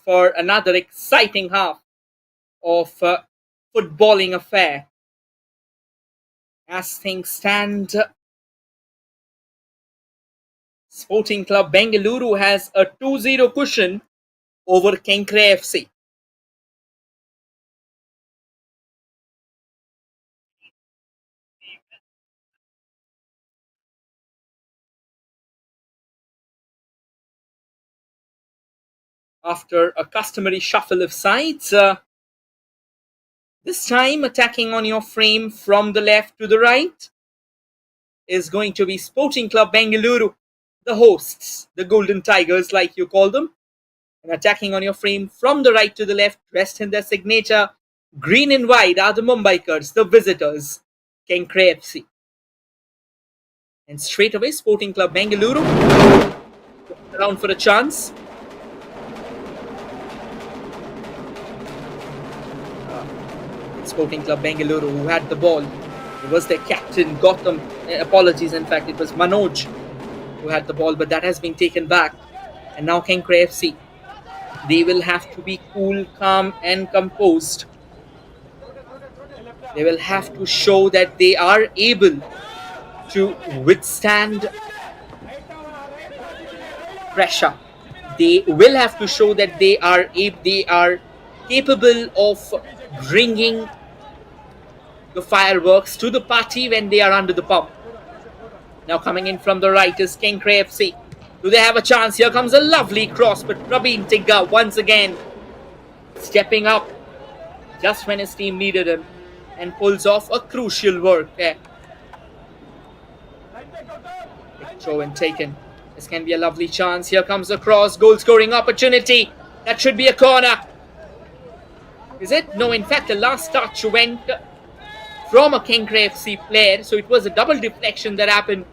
for another exciting half of footballing affair. As things stand, Sporting Club Bengaluru has a 2-0 cushion over Kenkre FC. After a customary shuffle of sides, this time attacking on your frame from the left to the right is going to be Sporting Club Bengaluru, the hosts, the Golden Tigers like you call them. And attacking on your frame from the right to the left, dressed in their signature green and white, are the Mumbaikars, the visitors, Kenkre FC. And straight away, Sporting Club Bengaluru around for a chance. Sporting Club Bengaluru, who had the ball, it was their captain, Gotham. Apologies, in fact, it was Manoj who had the ball, but that has been taken back. And now Kenkre FC, they will have to be cool, calm, and composed. They will have to show that they are able to withstand pressure. They will have to show that they are capable of bringing the fireworks to the party when they are under the pump. Now coming in from the right is Kenkre FC. Do they have a chance? Here comes a lovely cross, but Praveen Tigga once again stepping up just when his team needed him and pulls off a crucial work there. Throw and taken. This can be a lovely chance. Here comes a cross, goal scoring opportunity. That should be a corner. Is it? No, in fact, the last touch went from a Kenkre FC player, so it was a double deflection that happened.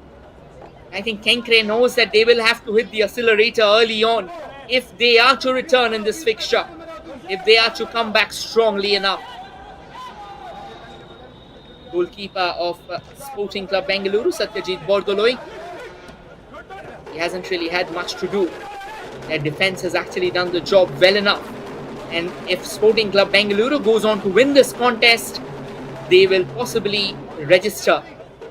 I think Kenkre knows that they will have to hit the accelerator early on if they are to return in this fixture, if they are to come back strongly enough. Goalkeeper of Sporting Club Bengaluru, Satyajit Bordoloi, he hasn't really had much to do. Their defense has actually done the job well enough. And if Sporting Club Bengaluru goes on to win this contest, they will possibly register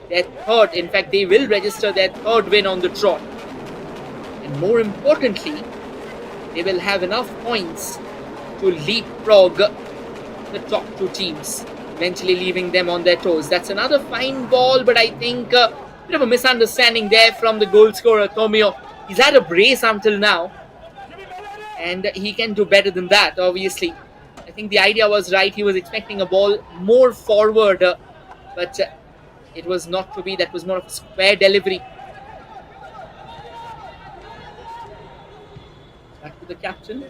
their third, in fact, they will register their third win on the trot. And more importantly, they will have enough points to leapfrog the top two teams, eventually leaving them on their toes. That's another fine ball, but I think a bit of a misunderstanding there from the goal scorer, Tomio. He's had a brace until now, and he can do better than that, obviously. I think the idea was right. He was expecting a ball more forward, but it was not to be. That was more of a square delivery. Back to the captain.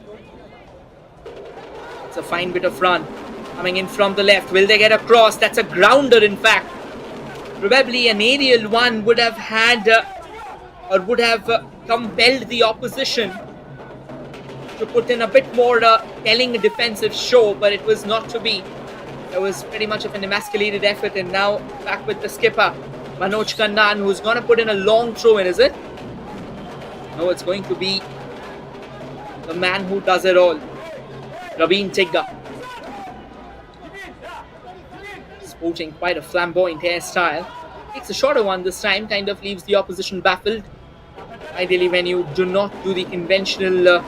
It's a fine bit of run. Coming in from the left. Will they get a cross? That's a grounder, in fact. Probably an aerial one would have had or would have compelled the opposition to put in a bit more telling defensive show, but it was not to be. It was pretty much of an emasculated effort, and now back with the skipper, Manoj Kannan, who's going to put in a long throw in, is it? No, it's going to be the man who does it all, Praveen Tigga. Sporting quite a flamboyant hairstyle. Takes a shorter one this time, kind of leaves the opposition baffled. Ideally, when you do not do the conventional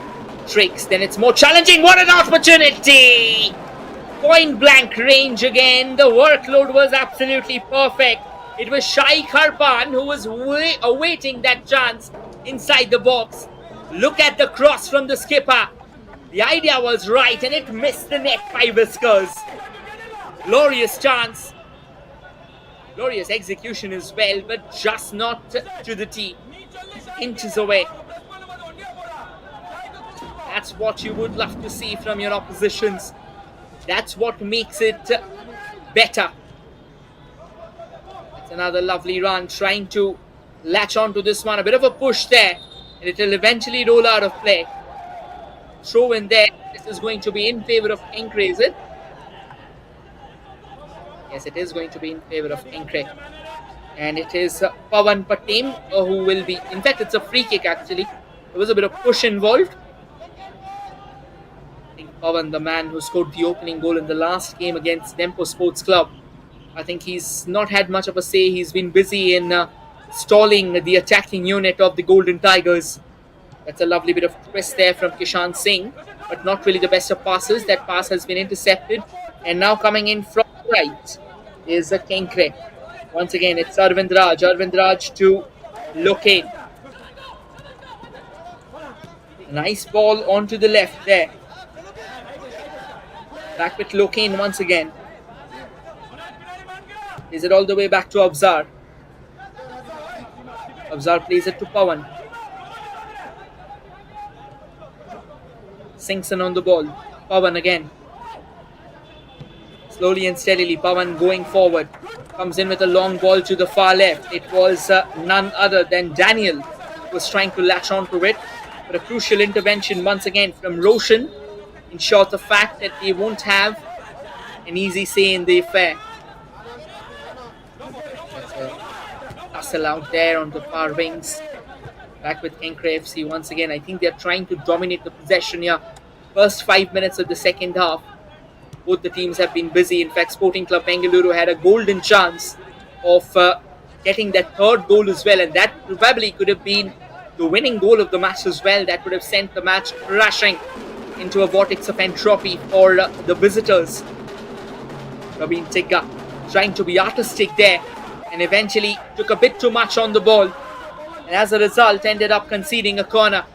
tricks, then it's more challenging. What an opportunity! Point blank range again. The workload was absolutely perfect. It was Shai Kharpan who was awaiting that chance inside the box. Look at the cross from the skipper. The idea was right and it missed the net by whiskers. Glorious chance. Glorious execution as well, but just not to the tee. Inches away. That's what you would love to see from your oppositions. That's what makes it better. It's another lovely run, trying to latch onto this one. A bit of a push there, and it will eventually roll out of play. Throw in there. This is going to be in favor of Kenkre, is it? Yes, it is going to be in favor of Kenkre. And it is Pawan Patem who will be... In fact, it's a free kick, actually. There was a bit of push involved. I think Pavan, the man who scored the opening goal in the last game against Dempo Sports Club, I think he's not had much of a say. He's been busy in stalling the attacking unit of the Golden Tigers. That's a lovely bit of twist there from Kishan Singh, but not really the best of passes. That pass has been intercepted. And now coming in from right is a Kenkre. Once again, it's Arvind Raj. Arvind Raj to Locaine. A nice ball onto the left there. Back with Locaine once again. Is it all the way back to Abzar? Abzar plays it to Pawan. Singson on the ball. Pawan again. Slowly and steadily, Pawan going forward. Comes in with a long ball to the far left. It was none other than Daniel who was trying to latch onto it. But a crucial intervention once again from Roshan ensures the fact that they won't have an easy say in the affair. That's a tussle out there on the far wings. Back with Kenkre FC once again. I think they're trying to dominate the possession here. First 5 minutes of the second half. Both the teams have been busy. In fact, Sporting Club Bengaluru had a golden chance of getting that third goal as well. And that probably could have been the winning goal of the match as well. That would have sent the match crashing into a vortex of entropy for the visitors. Rabin Tigga trying to be artistic there and eventually took a bit too much on the ball. And as a result, ended up conceding a corner.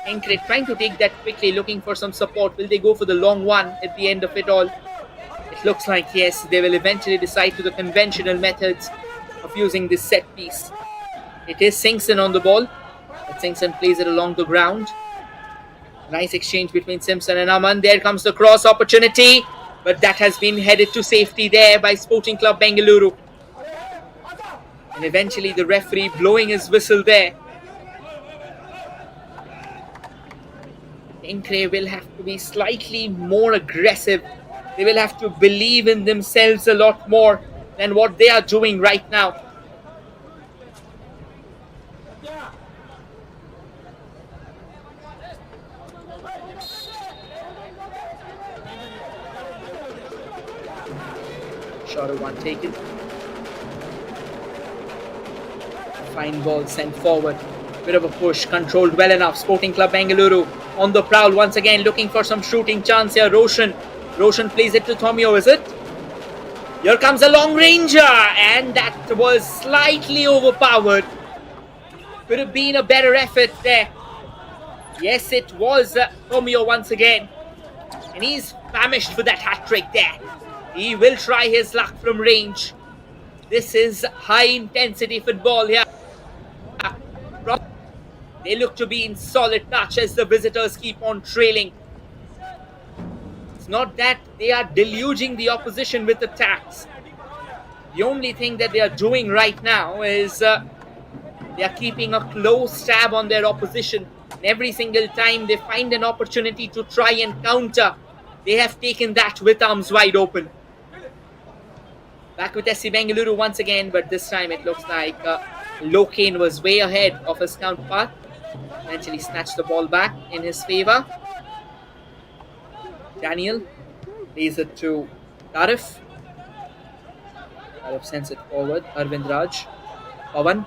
Kenkre trying to take that quickly, looking for some support. Will they go for the long one at the end of it all? It looks like yes, they will eventually decide to the conventional methods of using this set piece. It is Singson on the ball, but Singson plays it along the ground. Nice exchange between Simpson and Aman. There comes the cross opportunity, but that has been headed to safety there by Sporting Club Bengaluru. And eventually the referee blowing his whistle there. Kenkre will have to be slightly more aggressive. They will have to believe in themselves a lot more than what they are doing right now. Shot of one taken. Fine ball sent forward. Bit of a push, controlled well enough. Sporting Club Bengaluru on the prowl once again, looking for some shooting chance here. Roshan plays it to Tomio, is it? Here comes a long ranger, and that was slightly overpowered. Could have been a better effort there. Yes, it was Tomio once again, and he's famished for that hat trick there. He will try his luck from range. This is high intensity football here. They look to be in solid touch as the visitors keep on trailing. It's not that they are deluging the opposition with attacks. The only thing that they are doing right now is they are keeping a close tab on their opposition. And every single time they find an opportunity to try and counter, they have taken that with arms wide open. Back with SC Bengaluru once again, but this time it looks like Locaine was way ahead of his counterpart. Eventually snatched the ball back in his favour. Daniel plays it to Tarif. Tarif sends it forward. Arvind Raj. Pawan.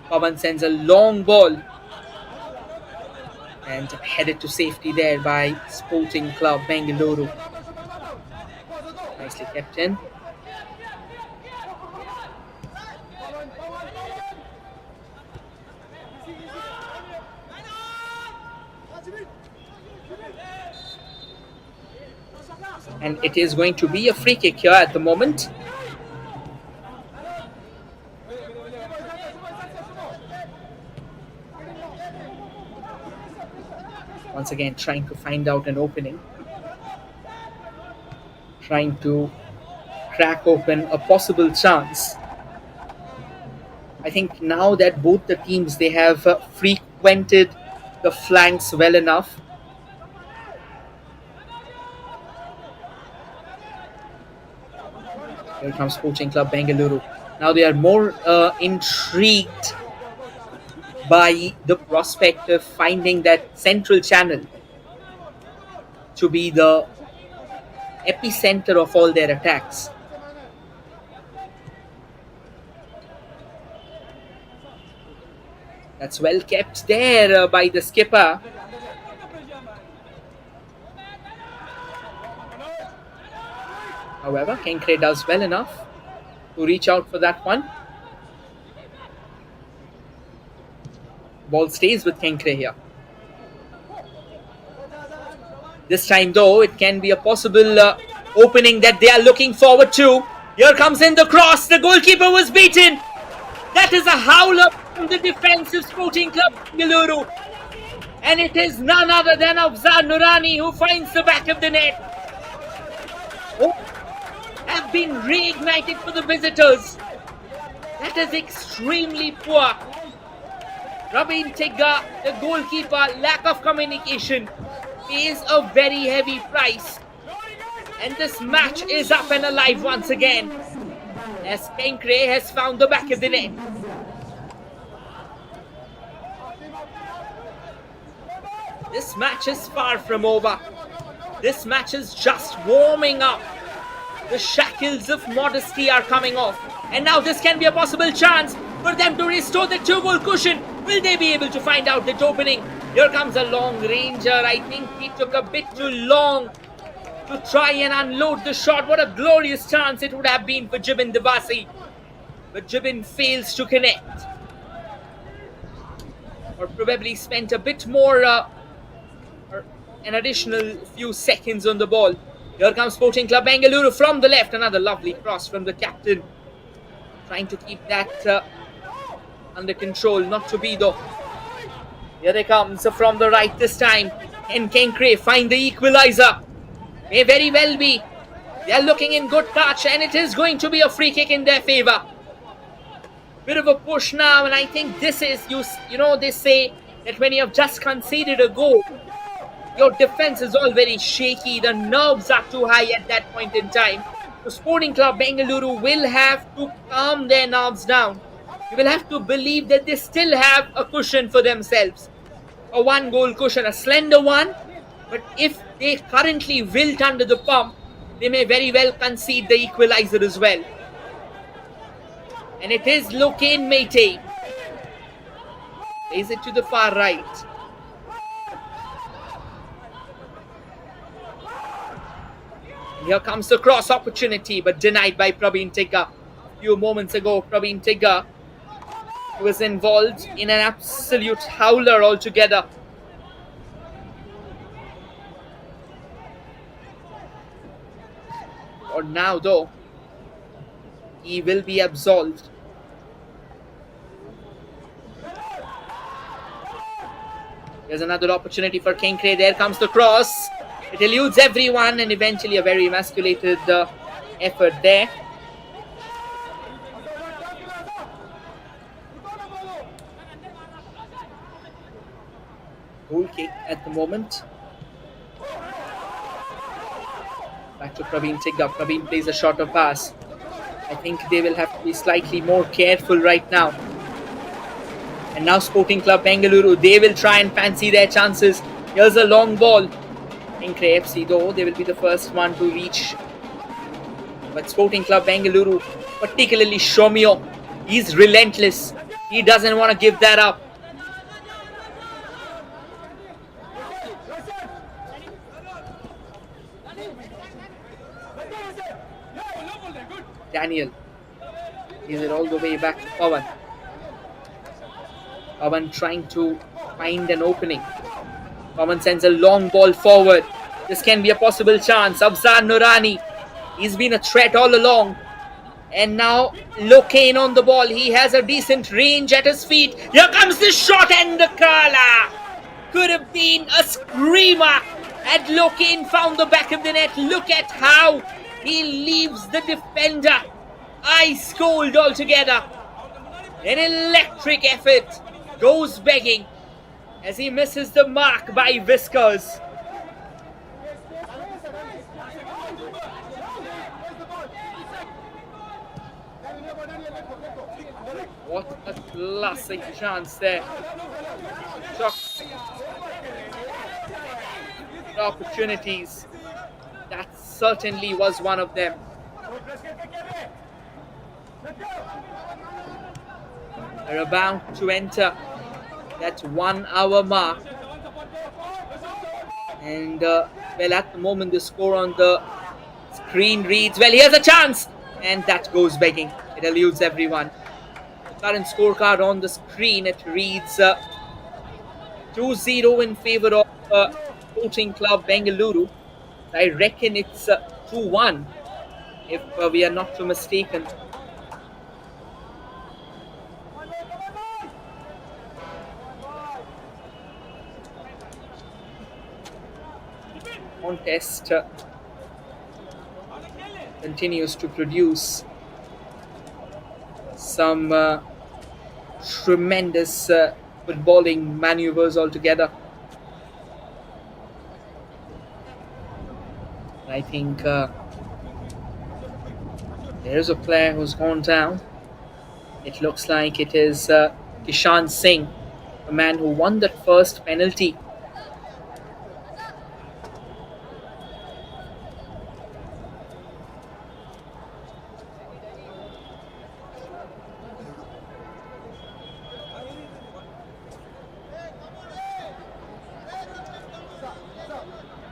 Pawan sends a long ball and headed to safety there by Sporting Club Bengaluru. Nicely kept in. And it is going to be a free kick here at the moment. Once again, trying to find out an opening. Trying to crack open a possible chance. I think now that both the teams, they have frequented the flanks well enough. Here comes Sporting Club Bengaluru. Now they are more intrigued by the prospect of finding that central channel to be the epicenter of all their attacks. That's well kept there by the skipper. However, Kenkre does well enough to reach out for that one. Ball stays with Kenkre here. This time though, it can be a possible opening that they are looking forward to. Here comes in the cross. The goalkeeper was beaten. That is a howler from the defensive Sporting Club Bengaluru. And it is none other than Afzal Nurani who finds the back of the net. Oh, have been reignited for the visitors. That is extremely poor. Rabin Tigga, the goalkeeper, lack of communication pays a very heavy price. And this match is up and alive once again, as Kenkre has found the back of the net. This match is far from over. This match is just warming up. The shackles of modesty are coming off. And now this can be a possible chance for them to restore the 2-goal cushion. Will they be able to find out that opening? Here comes a long ranger. I think he took a bit too long to try and unload the shot. What a glorious chance it would have been for Jibin Devasi. But Jibin fails to connect. Or probably spent a bit more, or an additional few seconds on the ball. Here comes Sporting Club Bengaluru from the left. Another lovely cross from the captain. Trying to keep that under control. Not to be though. Here they comes from the right this time. And Kenkre find the equalizer. May very well be. They are looking in good touch, and it is going to be a free kick in their favour. Bit of a push now, and I think this is, you know, they say that when you have just conceded a goal, your defense is all very shaky. The nerves are too high at that point in time. The Sporting Club Bengaluru will have to calm their nerves down. You will have to believe that they still have a cushion for themselves. A 1-goal cushion, a slender one. But if they currently wilt under the pump, they may very well concede the equalizer as well. And it is Lokane Meite. Plays it to the far right. Here comes the cross opportunity, but denied by Praveen Tigga. A few moments ago, Praveen Tigga was involved in an absolute howler altogether. Or now though, he will be absolved. There's another opportunity for Kenkre. There comes the cross. It eludes everyone, and eventually a very emasculated effort there. Goal kick at the moment. Back to Praveen Tigga. Praveen plays a shorter pass. I think they will have to be slightly more careful right now. And now Sporting Club Bengaluru, they will try and fancy their chances. Here's a long ball. Kenkre FC though, they will be the first one to reach. But Sporting Club Bengaluru, particularly Shomyo, he's relentless. He doesn't want to give that up. Daniel gives it all the way back to Pawan. Pawan trying to find an opening. Pawan sends a long ball forward. This can be a possible chance. Afzal Nurani, he's been a threat all along. And now Lokane on the ball. He has a decent range at his feet. Here comes the shot, and the curler. Could have been a screamer had Lokane found the back of the net. Look at how he leaves the defender ice cold altogether. An electric effort goes begging as he misses the mark by whiskers. What a classic chance there. Shot opportunities. That certainly was one of them. They're about to enter that 1 hour mark. And, well, at the moment, the score on the screen reads, well, here's a chance! And that goes begging. It eludes everyone. The current scorecard on the screen, it reads 2-0 in favor of Sporting Club Bengaluru. I reckon it's 2-1, if we are not too mistaken. Contest continues to produce some tremendous footballing maneuvers altogether. I think there is a player who's gone down. It looks like it is Kishan Singh, the man who won that first penalty.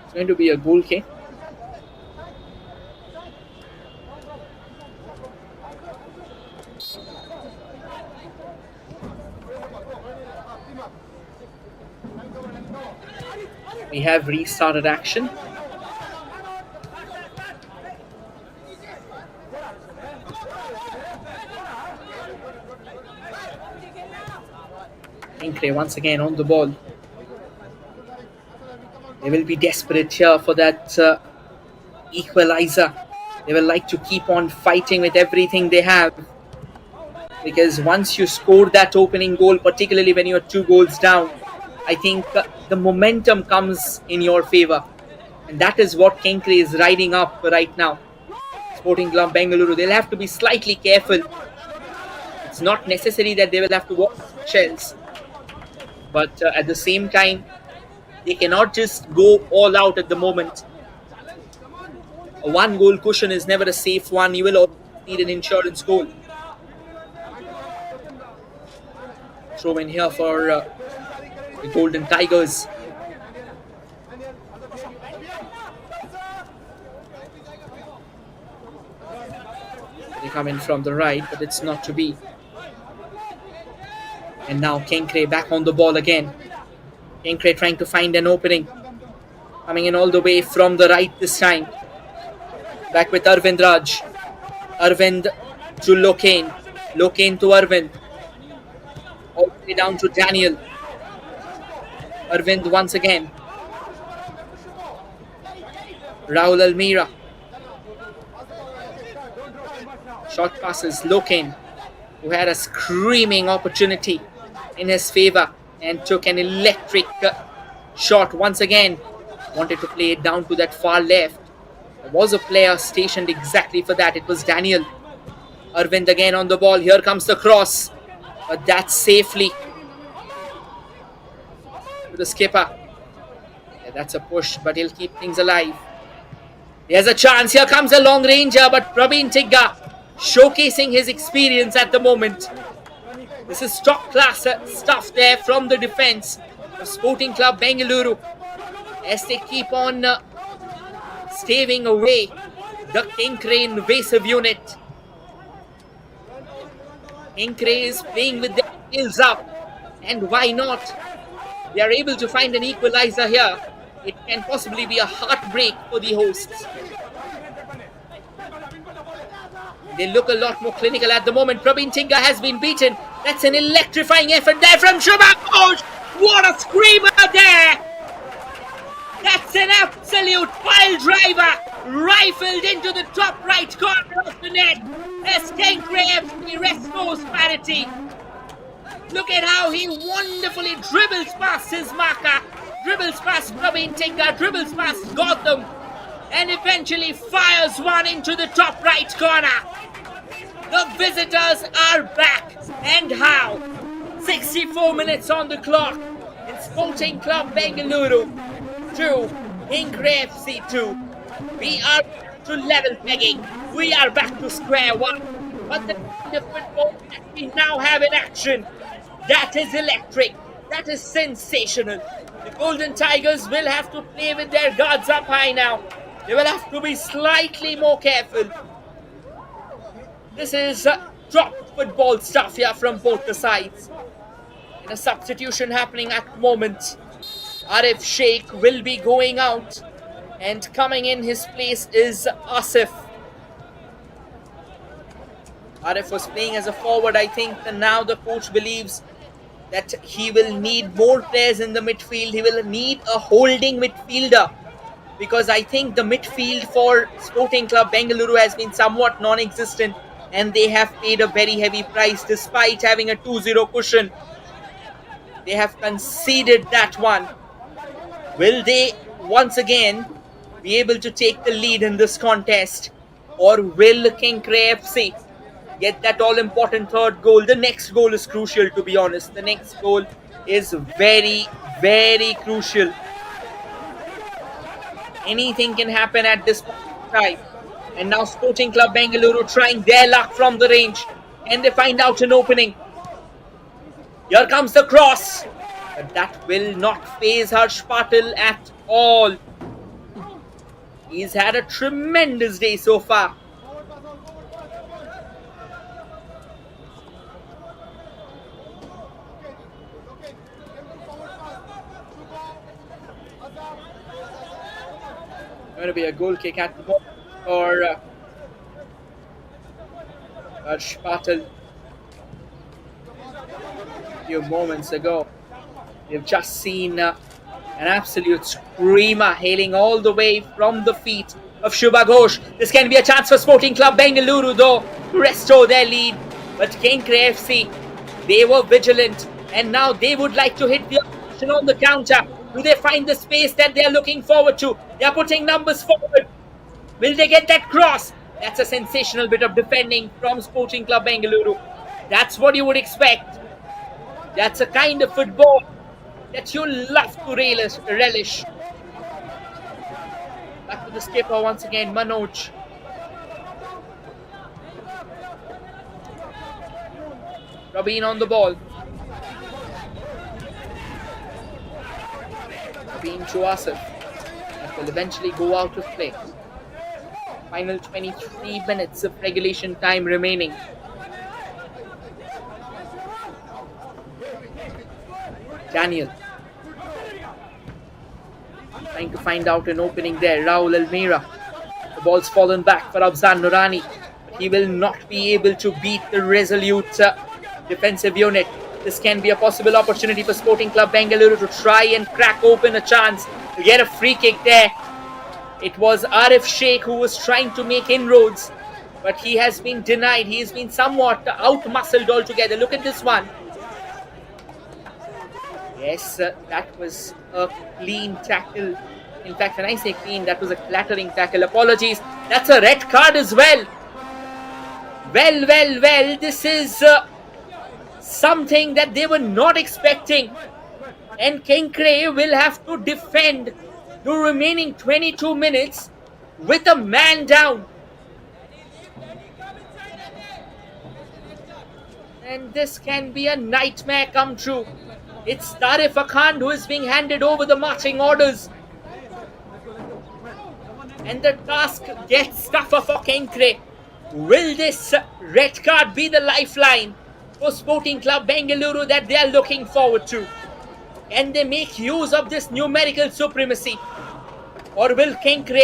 It's going to be a goal kick. We have restarted action. Kenkre once again on the ball. They will be desperate here for that equalizer. They will like to keep on fighting with everything they have. Because once you score that opening goal, particularly when you're 2 goals down, I think the momentum comes in your favor. And that is what Kenkre is riding up right now. Sporting Club Bengaluru, they'll have to be slightly careful. It's not necessary that they will have to walk shells. But at the same time, they cannot just go all out at the moment. A 1 goal cushion is never a safe one. You will always need an insurance goal. Throw in here for the Golden Tigers. They come in from the right, but it's not to be. And now Kenkre back on the ball again. Kenkre trying to find an opening. Coming in all the way from the right this time. Back with Arvind Raj. Arvind to Lokane. Lokane to Arvind. All the way down to Daniel. Arvind once again. Raul Almira. Short passes. Lokane, who had a screaming opportunity in his favor and took an electric shot once again. Wanted to play it down to that far left. There was a player stationed exactly for that. It was Daniel. Arvind again on the ball. Here comes the cross. But that's safely to the skipper. Yeah, that's a push, but he'll keep things alive. There's a chance. Here comes a long ranger, but Praveen Tigga showcasing his experience at the moment. This is top class stuff there from the defense of Sporting Club Bengaluru as they keep on staving away the Kenkre invasive unit. Kenkre is playing with their heels up, and why not? They are able to find an equalizer here. It can possibly be a heartbreak for the hosts. They look a lot more clinical at the moment. Praveen Tigga has been beaten. That's an electrifying effort there from Shubham Ghosh. What a screamer there! That's an absolute pile driver, rifled into the top right corner of the net as Kenkre FC restores parity. Look at how he wonderfully dribbles past his marker, dribbles past Praveen Tigga, dribbles past Gautam, and eventually fires one into the top right corner. The visitors are back. And how? 64 minutes on the clock. In Sporting Club Bengaluru 2, Kenkre FC 2. We are back to level pegging. We are back to square one. But the kind of football that we now have in action, that is electric. That is sensational. The Golden Tigers will have to play with their guards up high now. They will have to be slightly more careful. This is top football stuff here from both the sides. And a substitution happening at the moment. Arif Sheikh will be going out, and coming in his place is Asif. Arif was playing as a forward, I think, and now the coach believes that he will need more players in the midfield. He will need a holding midfielder, because I think the midfield for Sporting Club Bengaluru has been somewhat non-existent, and they have paid a very heavy price despite having a 2-0 cushion. They have conceded that one. Will they once again be able to take the lead in this contest, or will Kenkre FC get that all-important third goal? The next goal is crucial, to be honest. The next goal is very, very crucial. Anything can happen at this time. And now Sporting Club Bengaluru trying their luck from the range. And they find out an opening. Here comes the cross. But that will not faze Harsh Patil at all. He's had a tremendous day so far. Going to be a goal kick at the moment for Harsh Patil. A few moments ago, we've just seen an absolute screamer hailing all the way from the feet of Shubha Ghosh. This can be a chance for Sporting Club Bengaluru, though, to restore their lead. But Kenkre FC, they were vigilant, and now they would like to hit the opposition on the counter. Do they find the space that they are looking forward to? They are putting numbers forward. Will they get that cross? That's a sensational bit of defending from Sporting Club Bengaluru. That's what you would expect. That's a kind of football that you love to relish. Back to the skipper once again, Manoj. Rabin on the ball. Rabin to Asif. That will eventually go out of play. Final 23 minutes of regulation time remaining. Daniel trying to find out an opening there. Raul Almeida. The ball's fallen back for Afzan Nurani. But he will not be able to beat the resolute defensive unit. This can be a possible opportunity for Sporting Club Bengaluru to try and crack open a chance to get a free kick there. It was Arif Sheikh who was trying to make inroads, but he has been denied. He has been somewhat out-muscled altogether. Look at this one. Yes, that was a clean tackle. In fact, when I say clean, that was a clattering tackle. Apologies. That's a red card as well. Well. This is something that they were not expecting. And Kenkre will have to defend the remaining 22 minutes with a man down. And this can be a nightmare come true. It's Tarif Akhand who is being handed over the marching orders. And the task gets tougher for Kenkre. Will this red card be the lifeline for Sporting Club Bengaluru that they are looking forward to? Can they make use of this numerical supremacy? Or will Kenkre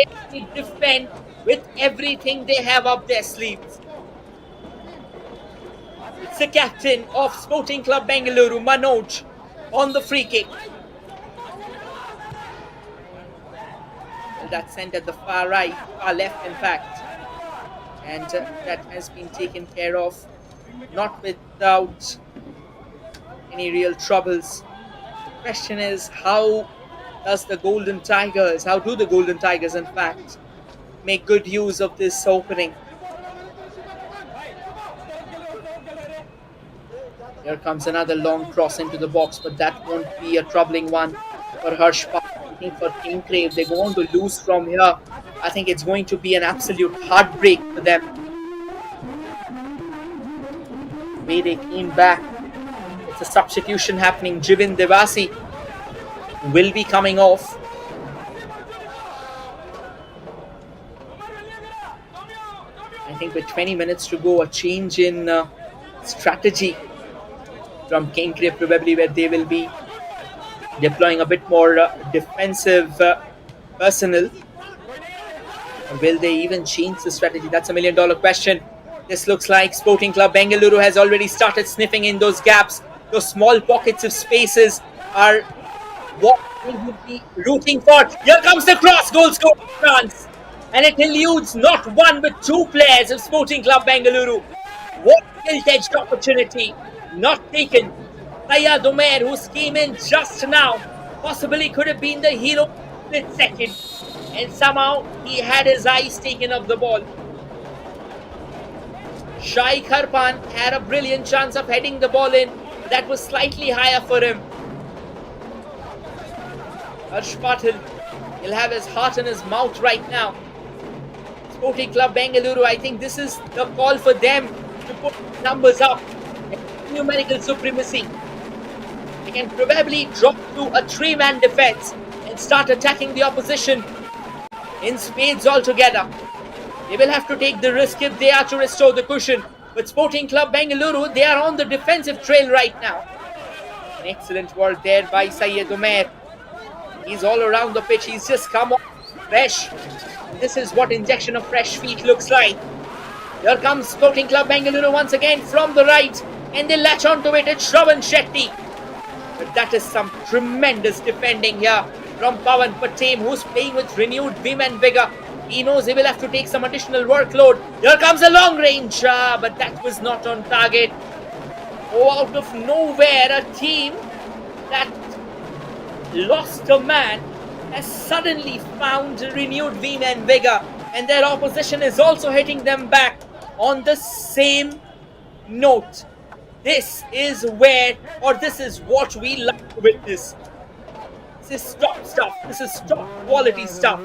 defend with everything they have up their sleeves? It's the captain of Sporting Club Bengaluru, Manoj, on the free kick. Well, that's sent at the far right, far left in fact. And that has been taken care of, not without any real troubles. The question is, how do the Golden Tigers in fact make good use of this opening? Here comes another long cross into the box, but that won't be a troubling one for Harsh Patel. I think for Kenkre, if they're going to lose from here, I think it's going to be an absolute heartbreak for them. The way they came back, it's a substitution happening. Jivin Devasi will be coming off. I think with 20 minutes to go, a change in strategy from Kenkre probably, where they will be deploying a bit more defensive personnel. Or will they even change the strategy? That's a $1 million question. This looks like Sporting Club Bengaluru has already started sniffing in those gaps. Those small pockets of spaces are what they would be rooting for. Here comes the cross, goal scoring chance. And it eludes not one but two players of Sporting Club Bengaluru. What tilt-edged opportunity, not taken. Syed Umair, who came in just now, possibly could have been the hero split second. And somehow he had his eyes taken off the ball. Shai Kharpan had a brilliant chance of heading the ball in. That was slightly higher for him. Harsh Patel, he'll have his heart in his mouth right now. Sporting Club Bengaluru, I think this is the call for them to put numbers up. Numerical supremacy. They can probably drop to a 3-man defense and start attacking the opposition in spades altogether. They will have to take the risk if they are to restore the cushion. But Sporting Club Bengaluru, they are on the defensive trail right now. An excellent work there by Syed Umair. He's all around the pitch. He's just come on fresh. This is what injection of fresh feet looks like. Here comes Sporting Club Bengaluru once again from the right. And they latch onto it. It's Shravan Shetty. But that is some tremendous defending here from Pawan Patem, who's playing with renewed vim and vigor. He knows he will have to take some additional workload. Here comes a long range, but that was not on target. Oh, out of nowhere, a team that lost a man has suddenly found renewed vim and vigor. And their opposition is also hitting them back on the same note. This is where, or this is what we like to witness. This is top stuff. This is top quality stuff.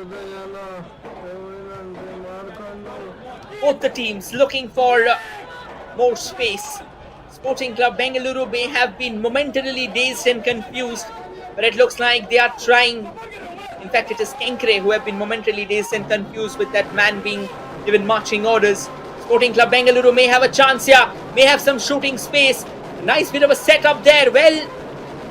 Both the teams looking for more space. Sporting Club Bengaluru may have been momentarily dazed and confused, but it looks like they are trying. In fact, it is Kenkre who have been momentarily dazed and confused with that man being given marching orders. Sporting Club Bengaluru may have a chance here, may have some shooting space. Nice bit of a setup there, well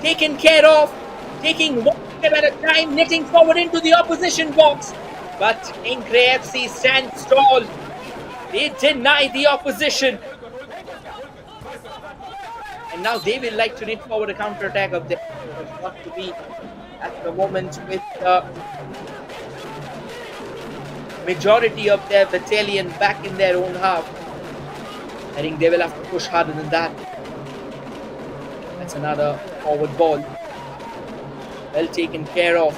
taken care of. Taking one step at a time, netting forward into the opposition box. But Kenkre FC stands tall. They deny the opposition. And now they will like to knit forward a counter-attack of theirs. Got to be at the moment with the majority of their battalion back in their own half. I think they will have to push harder than that. That's another forward ball. Well taken care of.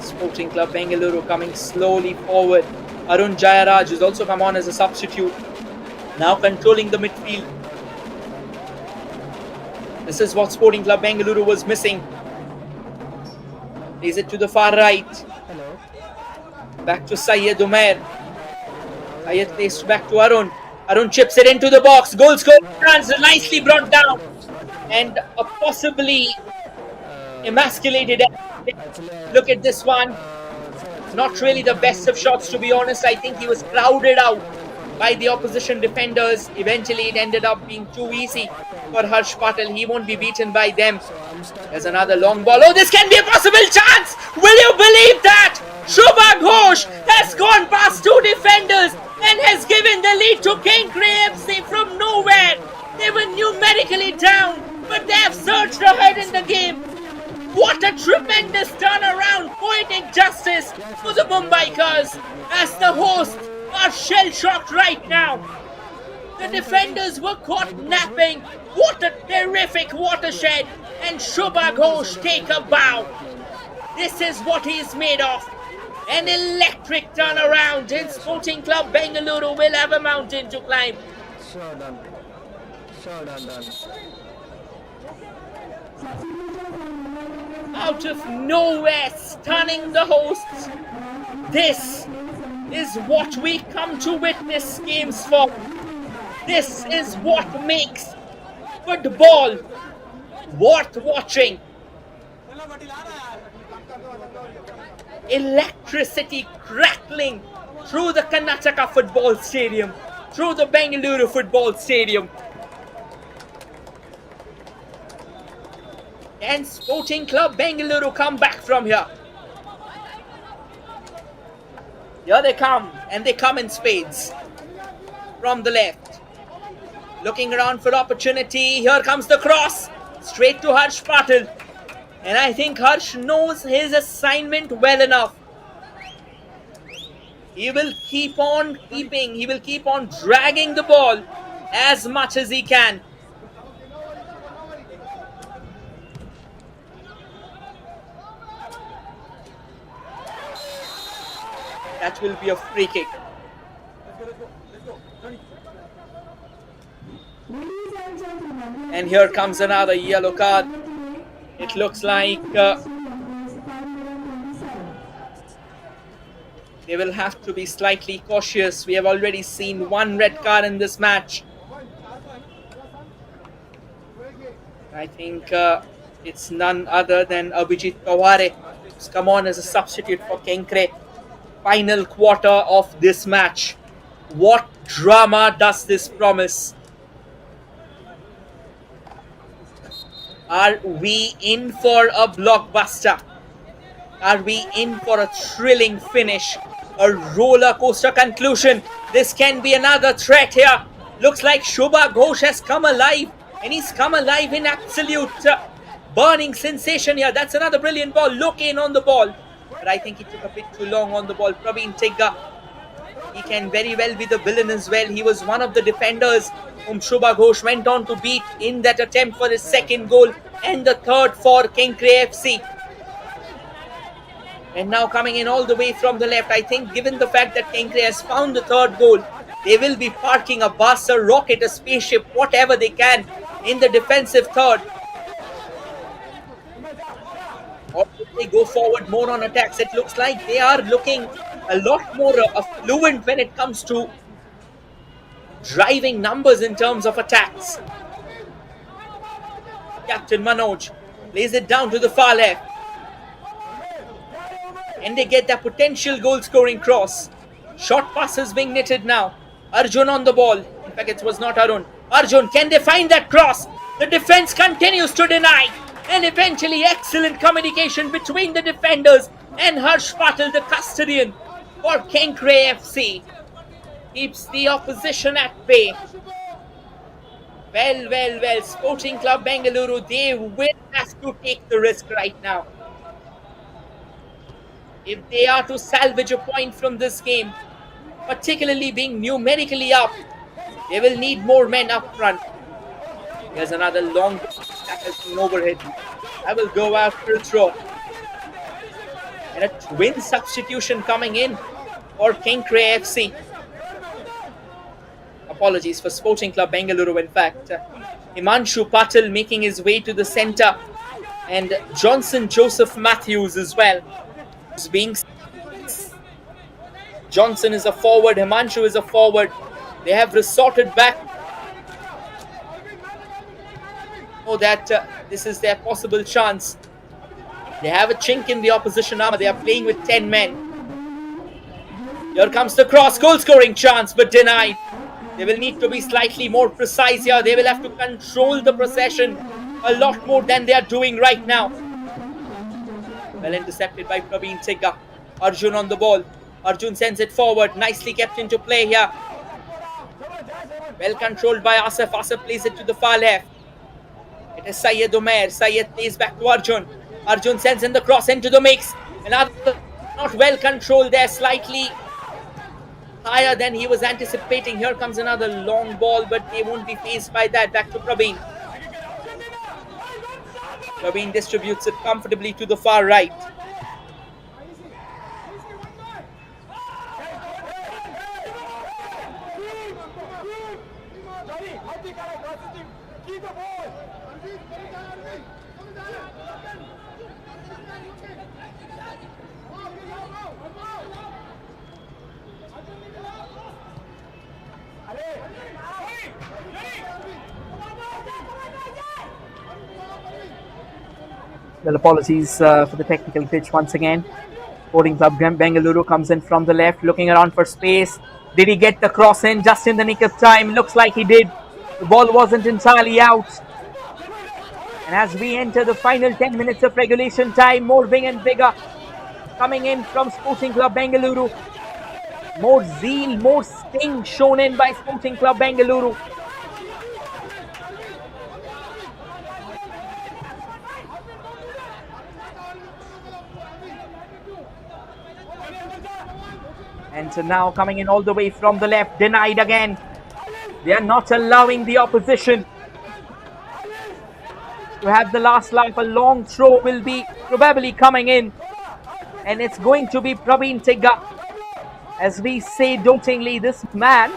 Sporting Club Bengaluru coming slowly forward. Arun Jayaraj has also come on as a substitute. Now controlling the midfield. This is what Sporting Club Bengaluru was missing. Plays it to the far right. Back to Syed Umair. Syed placed back to Arun. Arun chips it into the box. Goal score chance nicely brought down. And a possibly emasculated. Look at this one. Not really the best of shots, to be honest. I think he was crowded out by the opposition defenders. Eventually it ended up being too easy for Harsh Patel. He won't be beaten by them. There's another long ball. Oh, this can be a possible chance. Will you believe that? Shubha Ghosh has gone past two defenders and has given the lead to Kenkre FC from nowhere. They were numerically down, but they have surged ahead in the game. What a tremendous turnaround, poetic justice for the Mumbaikars, as the hosts are shell-shocked right now. The defenders were caught napping. What a terrific watershed, and Shubha Ghosh take a bow. This is what he is made of. An electric turnaround, and Sporting Club Bengaluru will have a mountain to climb. Sure done. Out of nowhere, stunning the hosts. This is what we come to witness games for. This is what makes football worth watching. Electricity crackling through the Karnataka football stadium, through the Bengaluru football stadium. And Sporting Club Bengaluru come back from here. Here they come, and they come in spades. From the left. Looking around for opportunity. Here comes the cross. Straight to Harsh Patil. And I think Harsh knows his assignment well enough. He will keep on keeping. He will keep on dragging the ball as much as he can. That will be a free kick. And here comes another yellow card. It looks like they will have to be slightly cautious. We have already seen one red card in this match. I think it's none other than Abhijit Paware, who's come on as a substitute for Kenkre. Final quarter of this match. What drama does this promise? Are we in for a blockbuster? Are we in for a thrilling finish? A roller coaster conclusion? This can be another threat here. Looks like Shubha Ghosh has come alive. And he's come alive in absolute burning sensation here. That's another brilliant ball. Look in on the ball. But I think he took a bit too long on the ball. Praveen Tigga, he can very well be the villain as well. He was one of the defenders whom Shubha Ghosh went on to beat in that attempt for his second goal and the third for Kenkre FC. And now coming in all the way from the left, I think given the fact that Kenkre has found the third goal, they will be parking a bus, a rocket, a spaceship, whatever they can in the defensive third. Or if they go forward more on attacks, it looks like they are looking a lot more fluent when it comes to driving numbers in terms of attacks. Captain Manoj lays it down to the far left. And they get that potential goal-scoring cross. Short passes being knitted now. Arjun on the ball. In fact, it was not Arun. Arjun, can they find that cross? The defense continues to deny. And eventually excellent communication between the defenders and Harsh Patil, the custodian for Kenkre FC. Keeps the opposition at bay. Well. Sporting Club Bengaluru, they will have to take the risk right now. If they are to salvage a point from this game, particularly being numerically up, they will need more men up front. Here's another long that has been overhead. I will go out for a throw. And a twin substitution coming in for Kenkre FC. Apologies for Sporting Club Bengaluru, in fact. Himanshu Patil making his way to the centre. And Johnson Joseph Matthews as well. Johnson is a forward, Himanshu is a forward. They have resorted back so that this is their possible chance. They have a chink in the opposition armour. They are playing with 10 men. Here comes the cross, goal scoring chance, but denied. They will need to be slightly more precise here. They will have to control the possession a lot more than they are doing right now. Well intercepted by Praveen Tigga. Arjun on the ball. Arjun sends it forward. Nicely kept into play here. Well controlled by Asif. Asif plays it to the far left. It is Syed Umair. Syed plays back to Arjun. Arjun sends in the cross into the mix. Another not well controlled there. Slightly higher than he was anticipating. Here comes another long ball, but they won't be faced by that. Back to Praveen. Praveen distributes it comfortably to the far right. Well, apologies for the technical glitch once again. Sporting Club Bengaluru comes in from the left, looking around for space. Did he get the cross in just in the nick of time? Looks like he did. The ball wasn't entirely out. And as we enter the final 10 minutes of regulation time, more big and bigger coming in from Sporting Club Bengaluru. More zeal, more sting shown in by Sporting Club Bengaluru. And so now coming in all the way from the left, denied again. They are not allowing the opposition to have the last laugh. A long throw will be probably coming in. And it's going to be Praveen Tigga. As we say dotingly, this man,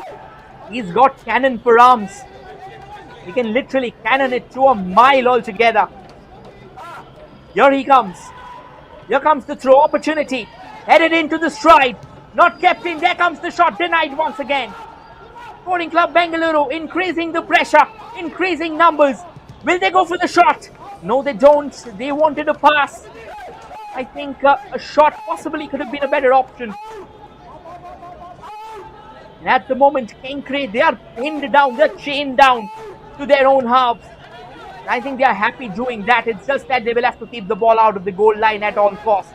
he's got cannon for arms. He can literally cannon it to a mile altogether. Here he comes. Here comes the throw opportunity. Headed into the stride. Not kept in. There comes the shot. Denied once again. Sporting Club Bengaluru increasing the pressure. Increasing numbers. Will they go for the shot? No, they don't. They wanted a pass. I think a shot possibly could have been a better option. And at the moment, Kenkre, they are pinned down. They're chained down to their own half. I think they are happy doing that. It's just that they will have to keep the ball out of the goal line at all costs.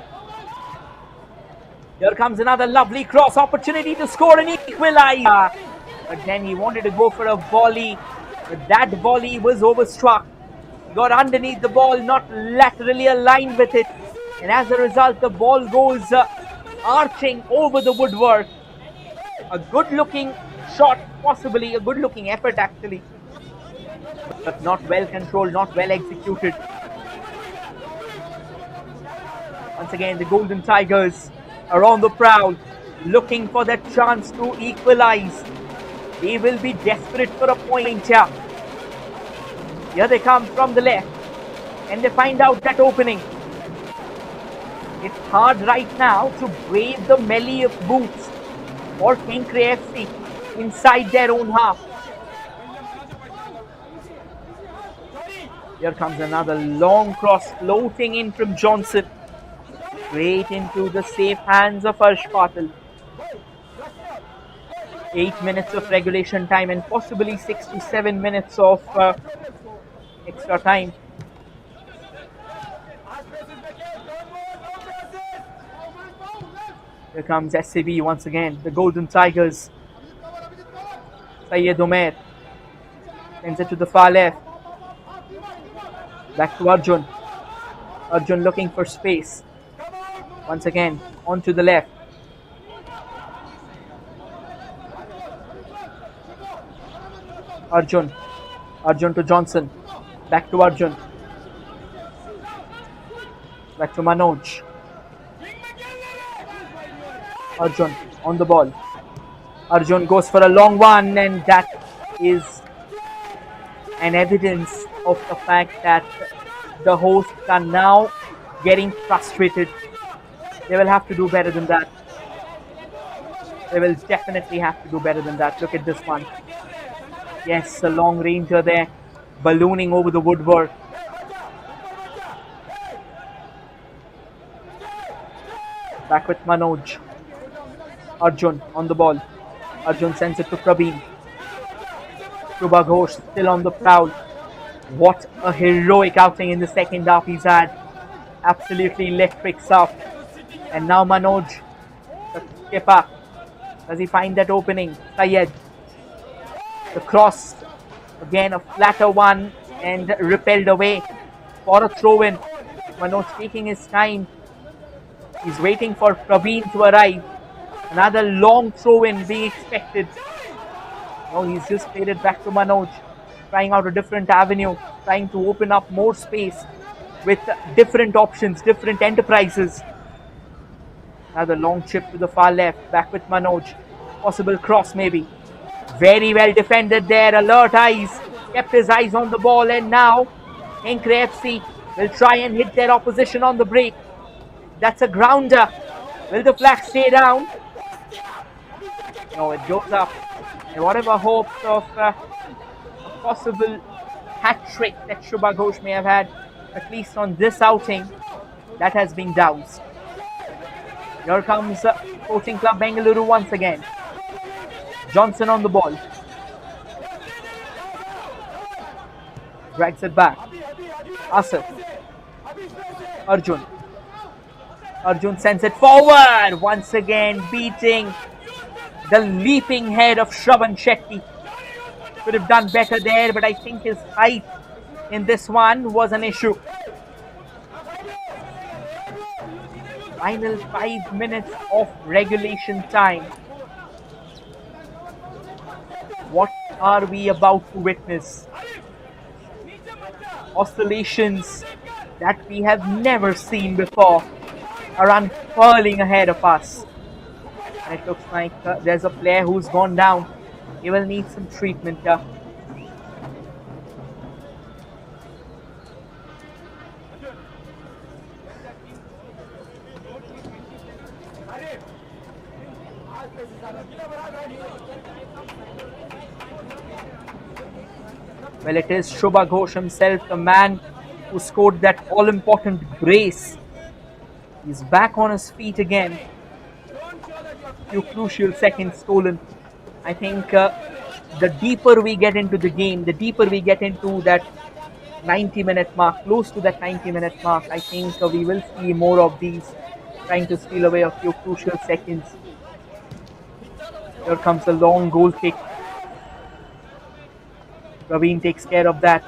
Here comes another lovely cross opportunity to score an equalizer. But then he wanted to go for a volley. But that volley was overstruck. He got underneath the ball, not laterally aligned with it. And as a result, the ball goes arching over the woodwork. A good looking shot, possibly a good looking effort actually. But not well controlled, not well executed. Once again, the Golden Tigers are on the prowl, looking for that chance to equalize. They will be desperate for a point here. Here they come from the left, and they find out that opening. It's hard right now to brave the melee of boots for Kenkre FC inside their own half. Here comes another long cross floating in from Johnson. Straight into the safe hands of Harsh Patil. 8 minutes of regulation time and possibly 6 to 7 minutes of extra time. Here comes SCB once again, the Golden Tigers. Syed Omer sends it to the far left. Back to Arjun. Arjun looking for space. Once again, on to the left. Arjun. Arjun to Johnson. Back to Arjun. Back to Manoj. Arjun on the ball. Arjun goes for a long one, and that is an evidence of the fact that the hosts are now getting frustrated. They will have to do better than that. They will definitely have to do better than that. Look at this one. Yes, a long ranger there, ballooning over the woodwork. Back with Manoj. Arjun on the ball. Arjun sends it to Praveen. Shubha Ghosh still on the prowl. What a heroic outing in the second half he's had. Absolutely electric stuff. And now Manoj, the skipper, does he find that opening? Syed. The cross, again a flatter one and repelled away for a throw-in. Manoj taking his time. He's waiting for Praveen to arrive. Another long throw-in being expected. No, he's just played it back to Manoj. Trying out a different avenue. Trying to open up more space with different options, different enterprises. Another long chip to the far left. Back with Manoj. Possible cross maybe. Very well defended there. Alert eyes. Kept his eyes on the ball. And now Kenkre FC will try and hit their opposition on the break. That's a grounder. Will the flag stay down? No, it goes up. And whatever hopes of a possible hat trick that Shubha Ghosh may have had, at least on this outing, that has been doused. Here comes Sporting Club Bengaluru once again. Johnson on the ball. Drags it back. Asif. Arjun. Arjun sends it forward. Once again beating the leaping head of Shravan Shetty. Could have done better there, but I think his height in this one was an issue. Final 5 minutes of regulation time. What are we about to witness? Oscillations that we have never seen before are unfurling ahead of us. And it looks like there's a player who's gone down. He will need some treatment here. Well, it is Shubha Ghosh himself, the man who scored that all-important brace. He's back on his feet again. Few crucial seconds stolen. I think the deeper we get into the game, the deeper we get into that 90-minute mark, close to that 90-minute mark, I think we will see more of these trying to steal away a few crucial seconds. Here comes a long goal kick. Raveen takes care of that.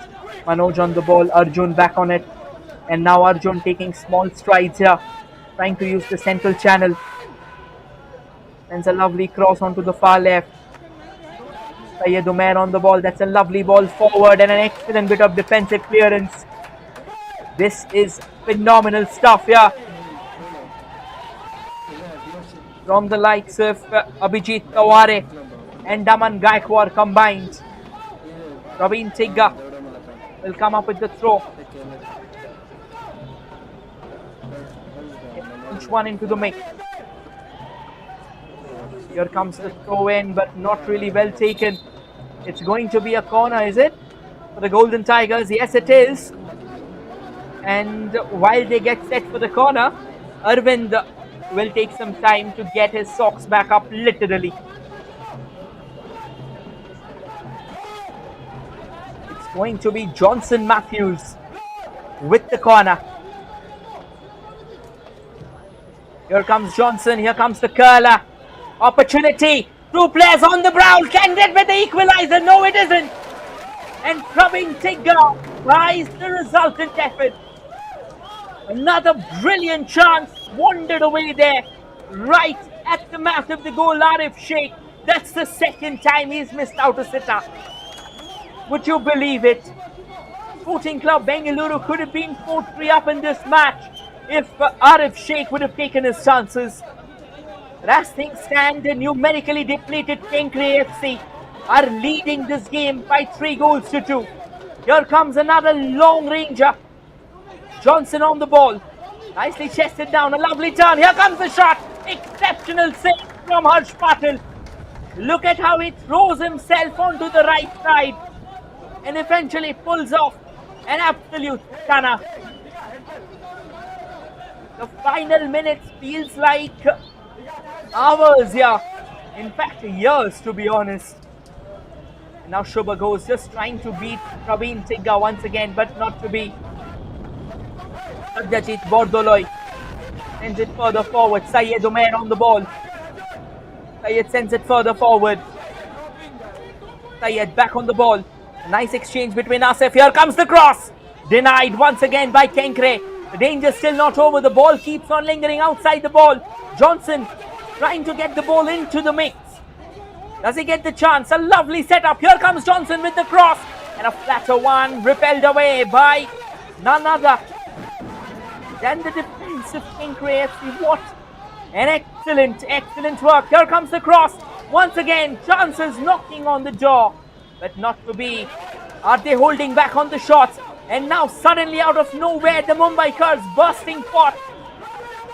Manoj on the ball, Arjun back on it. And now Arjun taking small strides here, trying to use the central channel. Sends a lovely cross onto the far left. Syed Umair on the ball. That's a lovely ball forward and an excellent bit of defensive clearance. This is phenomenal stuff here. From the likes of Abhijit Kaware and Daman Gaikwad combined. Raveen Tigga will come up with the throw. Each one into the mix. Here comes the throw in, but not really well taken. It's going to be a corner, is it? For the Golden Tigers? Yes, it is. And while they get set for the corner, Arvind will take some time to get his socks back up, literally. It's going to be Johnson Matthews with the corner. Here comes Johnson, here comes the curler. Opportunity. Two players on the prowl. Can get with the equalizer. No, it isn't. And Praveen Tigga tries the resultant effort. Another brilliant chance. Wandered away there. Right at the mouth of the goal, Arif Sheikh. That's the second time he's missed out a sitter. Would you believe it? Sporting Club Bengaluru could have been 4-3 up in this match if Arif Sheikh would have taken his chances. But as things stand, the numerically depleted Kenkre FC are leading this game by 3-2. Here comes another long ranger. Johnson on the ball. Nicely chested down. A lovely turn. Here comes the shot. Exceptional save from Harsh Patil. Look at how he throws himself onto the right side and eventually pulls off an absolute stunner. The final minutes feels like hours, yeah. In fact, years, to be honest. And now Shubha goes just trying to beat Praveen Tigga once again, but not to be. Satyajit Bordoloi sends it further forward. Syed Umair on the ball. Syed sends it further forward. Syed back on the ball. A nice exchange between Asif. Here comes the cross. Denied once again by Kenkre. The danger still not over. The ball keeps on lingering outside the ball. Johnson trying to get the ball into the mix. Does he get the chance? A lovely setup. Here comes Johnson with the cross. And a flatter one repelled away by none other than the defense of Kenkre FC. What an excellent work. Here comes the cross. Once again, chances knocking on the door. But not to be. Are they holding back on the shots? And now suddenly out of nowhere, the Mumbai Curs bursting forth,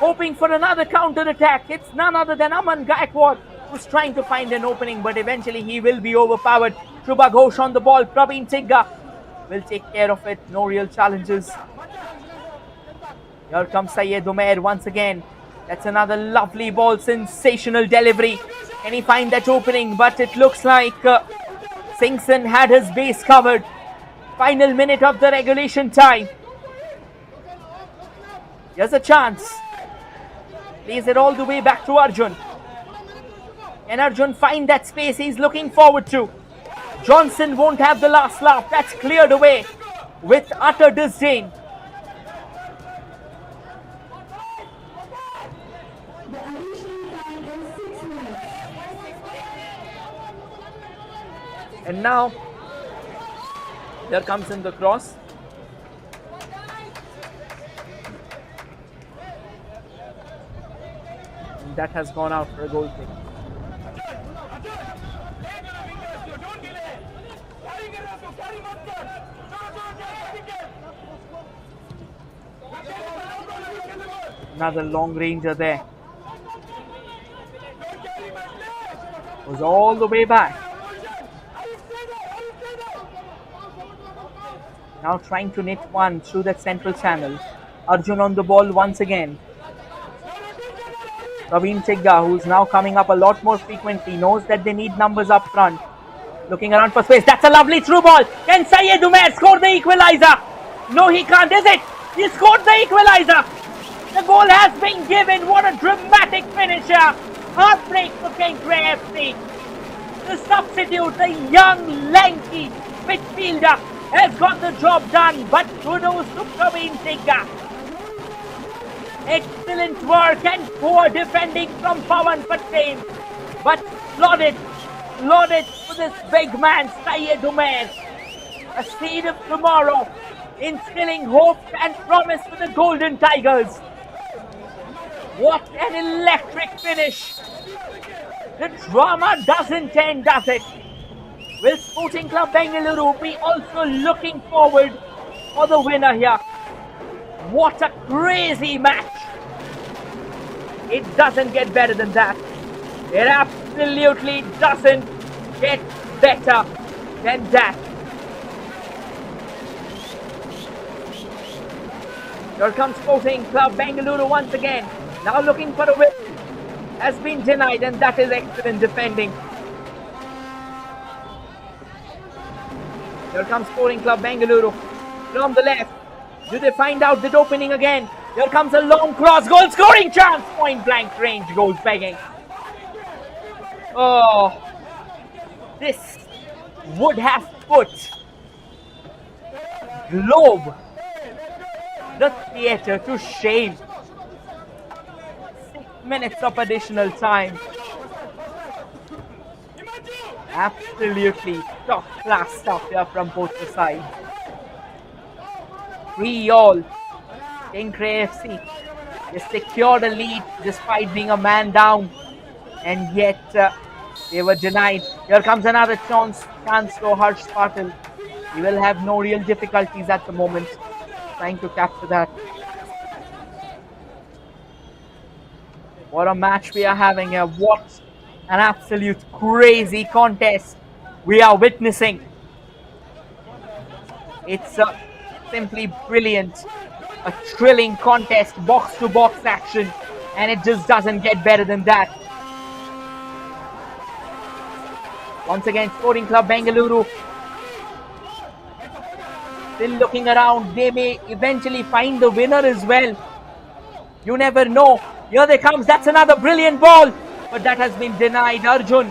hoping for another counter-attack. It's none other than Aman Gaikwad who's trying to find an opening, but eventually he will be overpowered. Shubha Ghosh on the ball. Praveen Tigga will take care of it. No real challenges. Here comes Syed Umair once again. That's another lovely ball. Sensational delivery. Can he find that opening? But it looks like Singson had his base covered. Final minute of the regulation time. Here's a chance. Plays it all the way back to Arjun. Can Arjun find that space he's looking forward to? Johnson won't have the last laugh. That's cleared away with utter disdain. And now, there comes in the cross. And that has gone out for a goal kick. Another long ranger there. Was all the way back. Now trying to knit one through that central channel. Arjun on the ball once again. Praveen Tigga, who's now coming up a lot more frequently, knows that they need numbers up front. Looking around for space. That's a lovely through ball. Can Syed Umair score the equalizer? No, he can't, is it? He scored the equalizer. The goal has been given. What a dramatic finisher. Heartbreak for Kenkre FC. The substitute, the young, lanky midfielder, has got the job done. But kudos to Praveen Tigga. Excellent work and poor defending from Pawan Patel. But lauded for this big man, Syed Umair. A seed of tomorrow, instilling hope and promise for the Golden Tigers. What an electric finish. The drama doesn't end, does it? Will Sporting Club Bengaluru be also looking forward for the winner here? What a crazy match. It doesn't get better than that. It absolutely doesn't get better than that. Here comes Sporting Club Bengaluru once again. Now looking for a win. Has been denied, and that is excellent defending. Here comes Sporting Club Bengaluru from the left. Do they find out that opening again? Here comes a long cross. Goal scoring chance. Point blank range goes begging. Oh, this would have put Globe, the theatre, to shame. 6 minutes of additional time. Absolutely top class stuff here from both the sides. 3-all. Kenkre FC they secured a lead despite being a man down, and yet they were denied. Here comes another chance for Harsh Patel. He will have no real difficulties at the moment trying to capture that. What a match we are having here. What an absolute crazy contest we are witnessing. It's simply brilliant. A thrilling contest, box to box action, and it just doesn't get better than that. Once again, Sporting Club Bengaluru still looking around. They may eventually find the winner as well. You never know. Here they comes. That's another brilliant ball, but that has been denied. Arjun,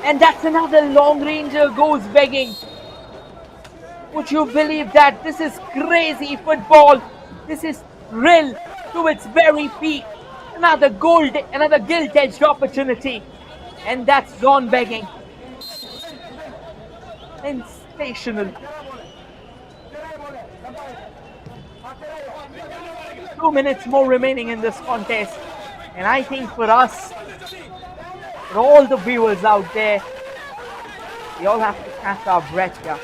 and that's another long ranger goes begging. Would you believe that? This is crazy football. This is thrill to its very peak. Another gilt-edged opportunity, and that's gone begging. Sensational. 2 minutes more remaining in this contest, and I think for us, for all the viewers out there, we all have to catch our breath here.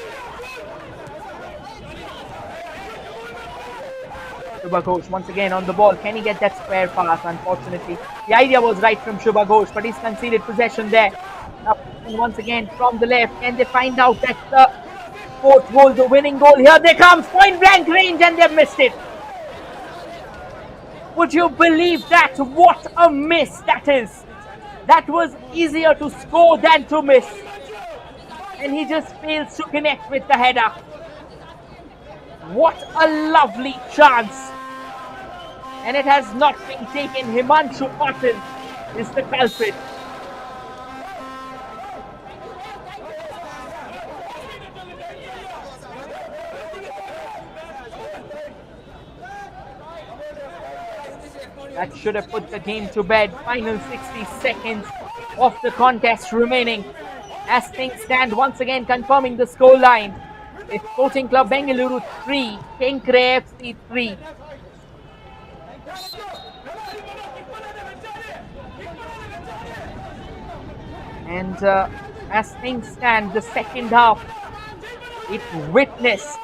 Shubha Ghosh once again on the ball. Can he get that square pass? Unfortunately, the idea was right from Shubha Ghosh, but he's conceded possession there. Now, once again from the left, can they find out that Fourth goal, the winning goal. Here they come, point blank range, and they've missed it. Would you believe that? What a miss that is. That was easier to score than to miss. And he just fails to connect with the header. What a lovely chance. And it has not been taken. Himanshu Patil is the culprit. That should have put the game to bed. Final 60 seconds of the contest remaining. As things stand, once again confirming the scoreline. It's Sporting Club Bengaluru 3, Kenkre FC 3. And as things stand, the second half, it witnessed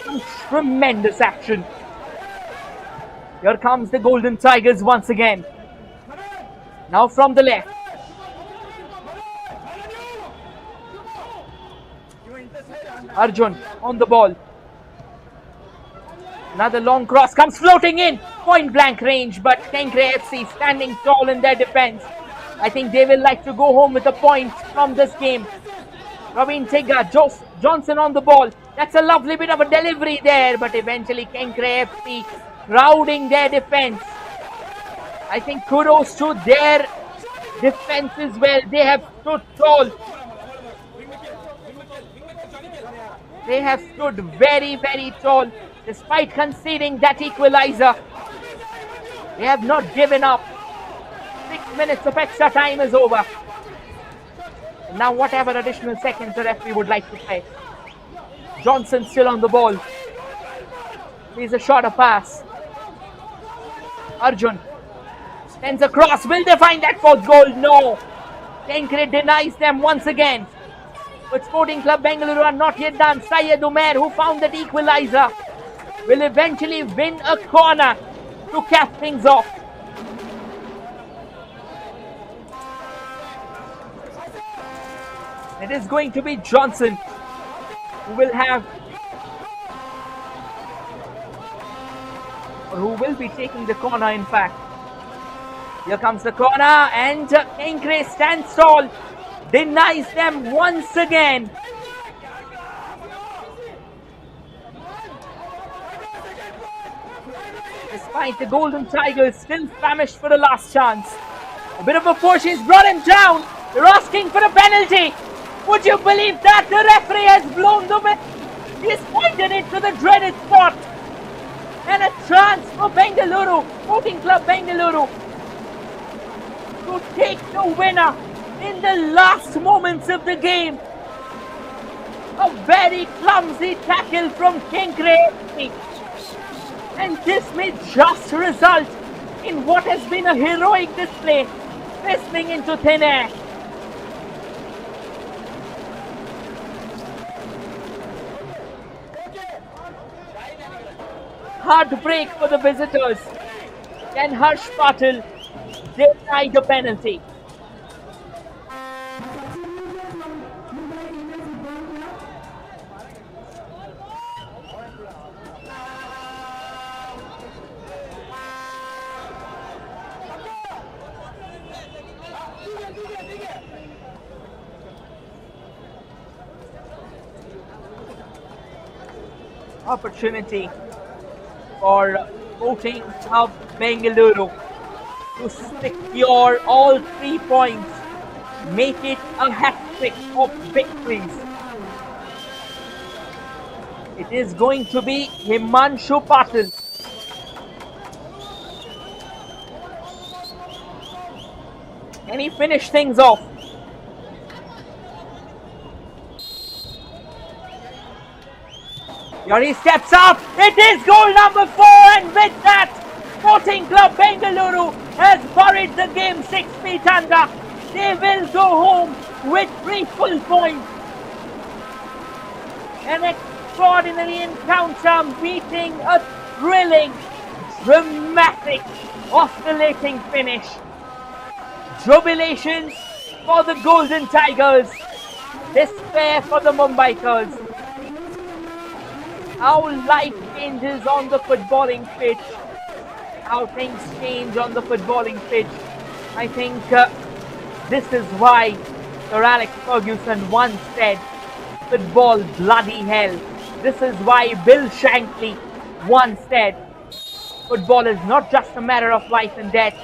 some tremendous action. Here comes the Golden Tigers once again. Now from the left. Arjun on the ball. Another long cross comes floating in. Point blank range, but Kenkre FC standing tall in their defense. I think they will like to go home with a point from this game. Robin Tega, Johnson on the ball. That's a lovely bit of a delivery there, but eventually Kenkre FC crowding their defense. I think kudos to their defense as well. They have stood tall. They have stood very, very tall despite conceding that equalizer. They have not given up. 6 minutes of extra time is over. And now whatever additional seconds the referee would like to play. Johnson still on the ball. He's a shorter pass. Arjun sends a cross. Will they find that fourth goal? No. Kenkre denies them once again. But Sporting Club Bengaluru are not yet done. Syed Umair, who found that equalizer, will eventually win a corner to cap things off. It is going to be Johnson who will be taking the corner, in fact. Here comes the corner, and Kenkre stands tall, denies them once again. Despite the Golden Tigers still famished for the last chance. A bit of a push, he's brought him down. They're asking for a penalty. Would you believe that? The referee has blown the whistle. He's pointed it to the dreaded spot. And a chance for Bengaluru, Sporting Club Bengaluru, to take the winner in the last moments of the game. A very clumsy tackle from Kenkre. And this may just result in what has been a heroic display, wrestling into thin air. Heartbreak for the visitors. Can Harsh Patil deny the penalty? Opportunity for Sporting Club Bengaluru to secure all 3 points, make it a hat-trick of victories. It is going to be Himanshu Patil. Can he finish things off? Here he steps up. It is goal number 4, and with that, Sporting Club Bengaluru has buried the game 6 feet under. They will go home with 3 full points. An extraordinary encounter meeting a thrilling, dramatic, oscillating finish. Jubilations for the Golden Tigers. Despair for the Mumbaikars. how life changes on the footballing pitch, how things change on the footballing pitch. I think this is why Sir Alex Ferguson once said, football bloody hell. This is why Bill Shankly once said, football is not just a matter of life and death,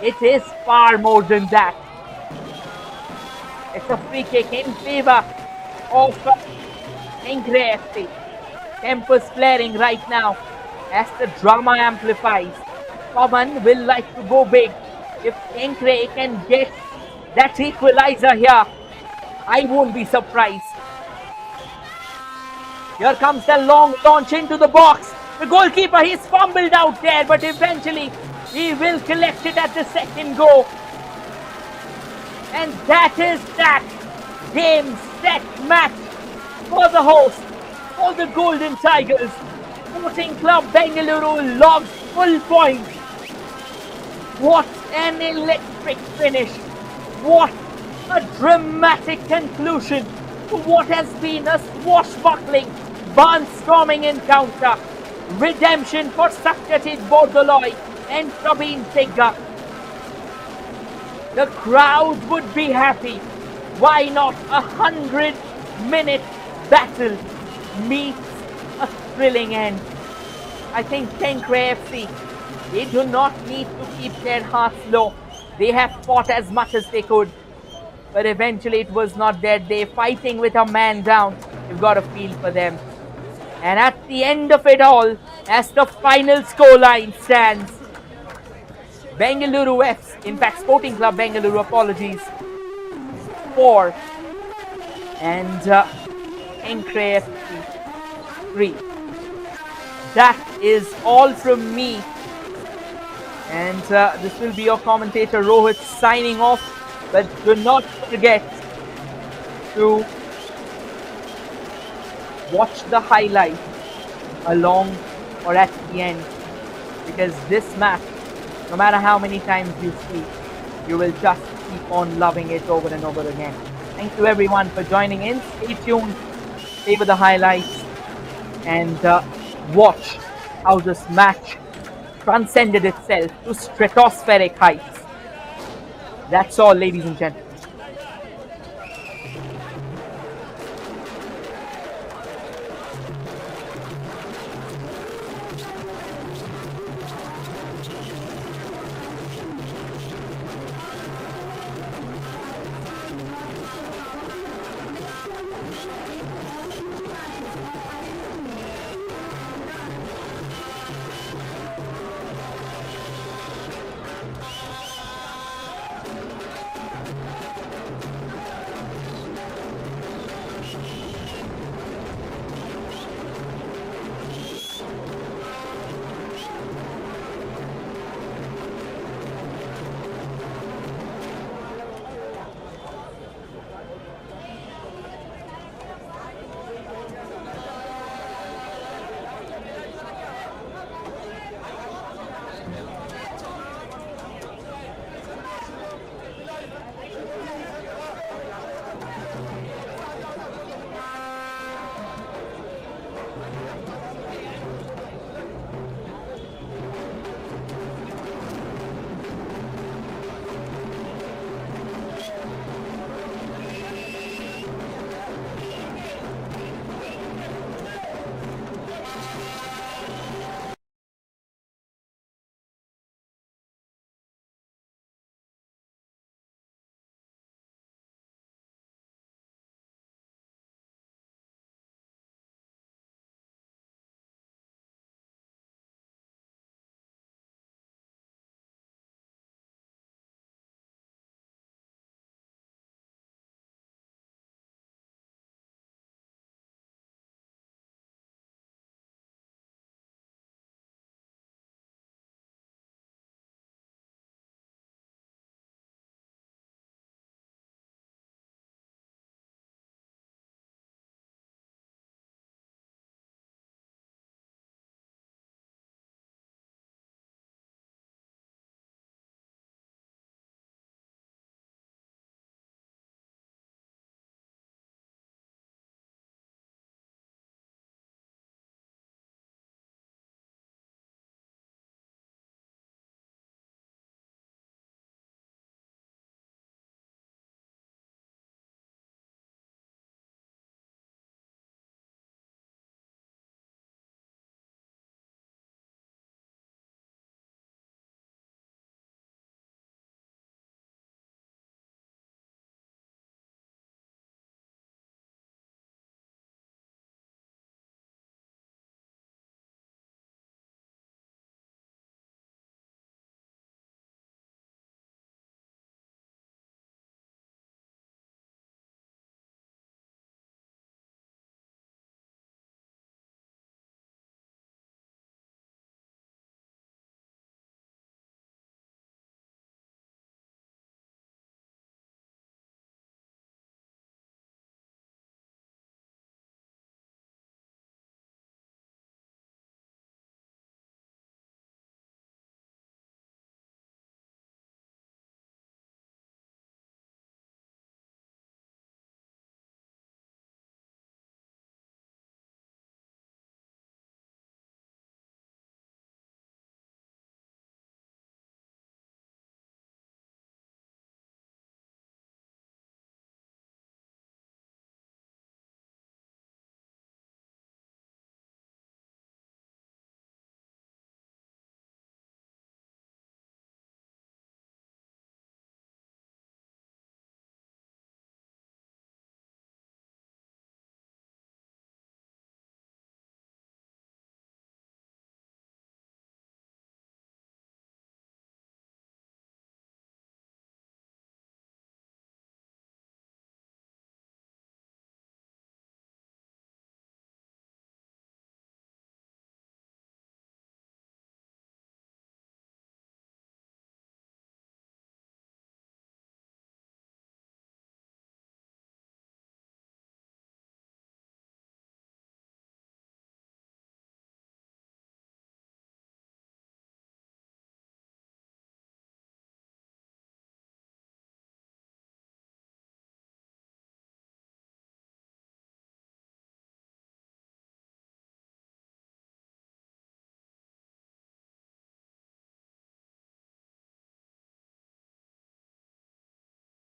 it is far more than that. It's a free kick in favor of Kenkre FC. Tempers flaring right now as the drama amplifies. Pavan will like to go big. If Kenkre can get that equalizer here, I won't be surprised. Here comes the long launch into the box. The goalkeeper, he's fumbled out there, but eventually he will collect it at the second go. And that is that. Game, set, match for the host, for the Golden Tigers. Sporting Club Bengaluru logs full points. What an electric finish. What a dramatic conclusion to what has been a swashbuckling, barnstorming encounter. Redemption for Satyajit Bordoloi and Praveen Tegga. The crowd would be happy. Why not? 100-minute battle meets a thrilling end. I think Kenkre FC, they do not need to keep their hearts low. They have fought as much as they could. But eventually it was not their day. Fighting with a man down, you've got to feel for them. And at the end of it all, as the final scoreline stands, Bengaluru FC, in fact Sporting Club Bengaluru, apologies, 4 and Kenkre FC 3. That is all from me. And this will be your commentator Rohit signing off. But do not forget to watch the highlight along or at the end, because this match, no matter how many times you see, you will just keep on loving it over and over again. Thank you everyone for joining in. Stay tuned, favor the highlights, and watch how this match transcended itself to stratospheric heights. That's all, ladies and gentlemen.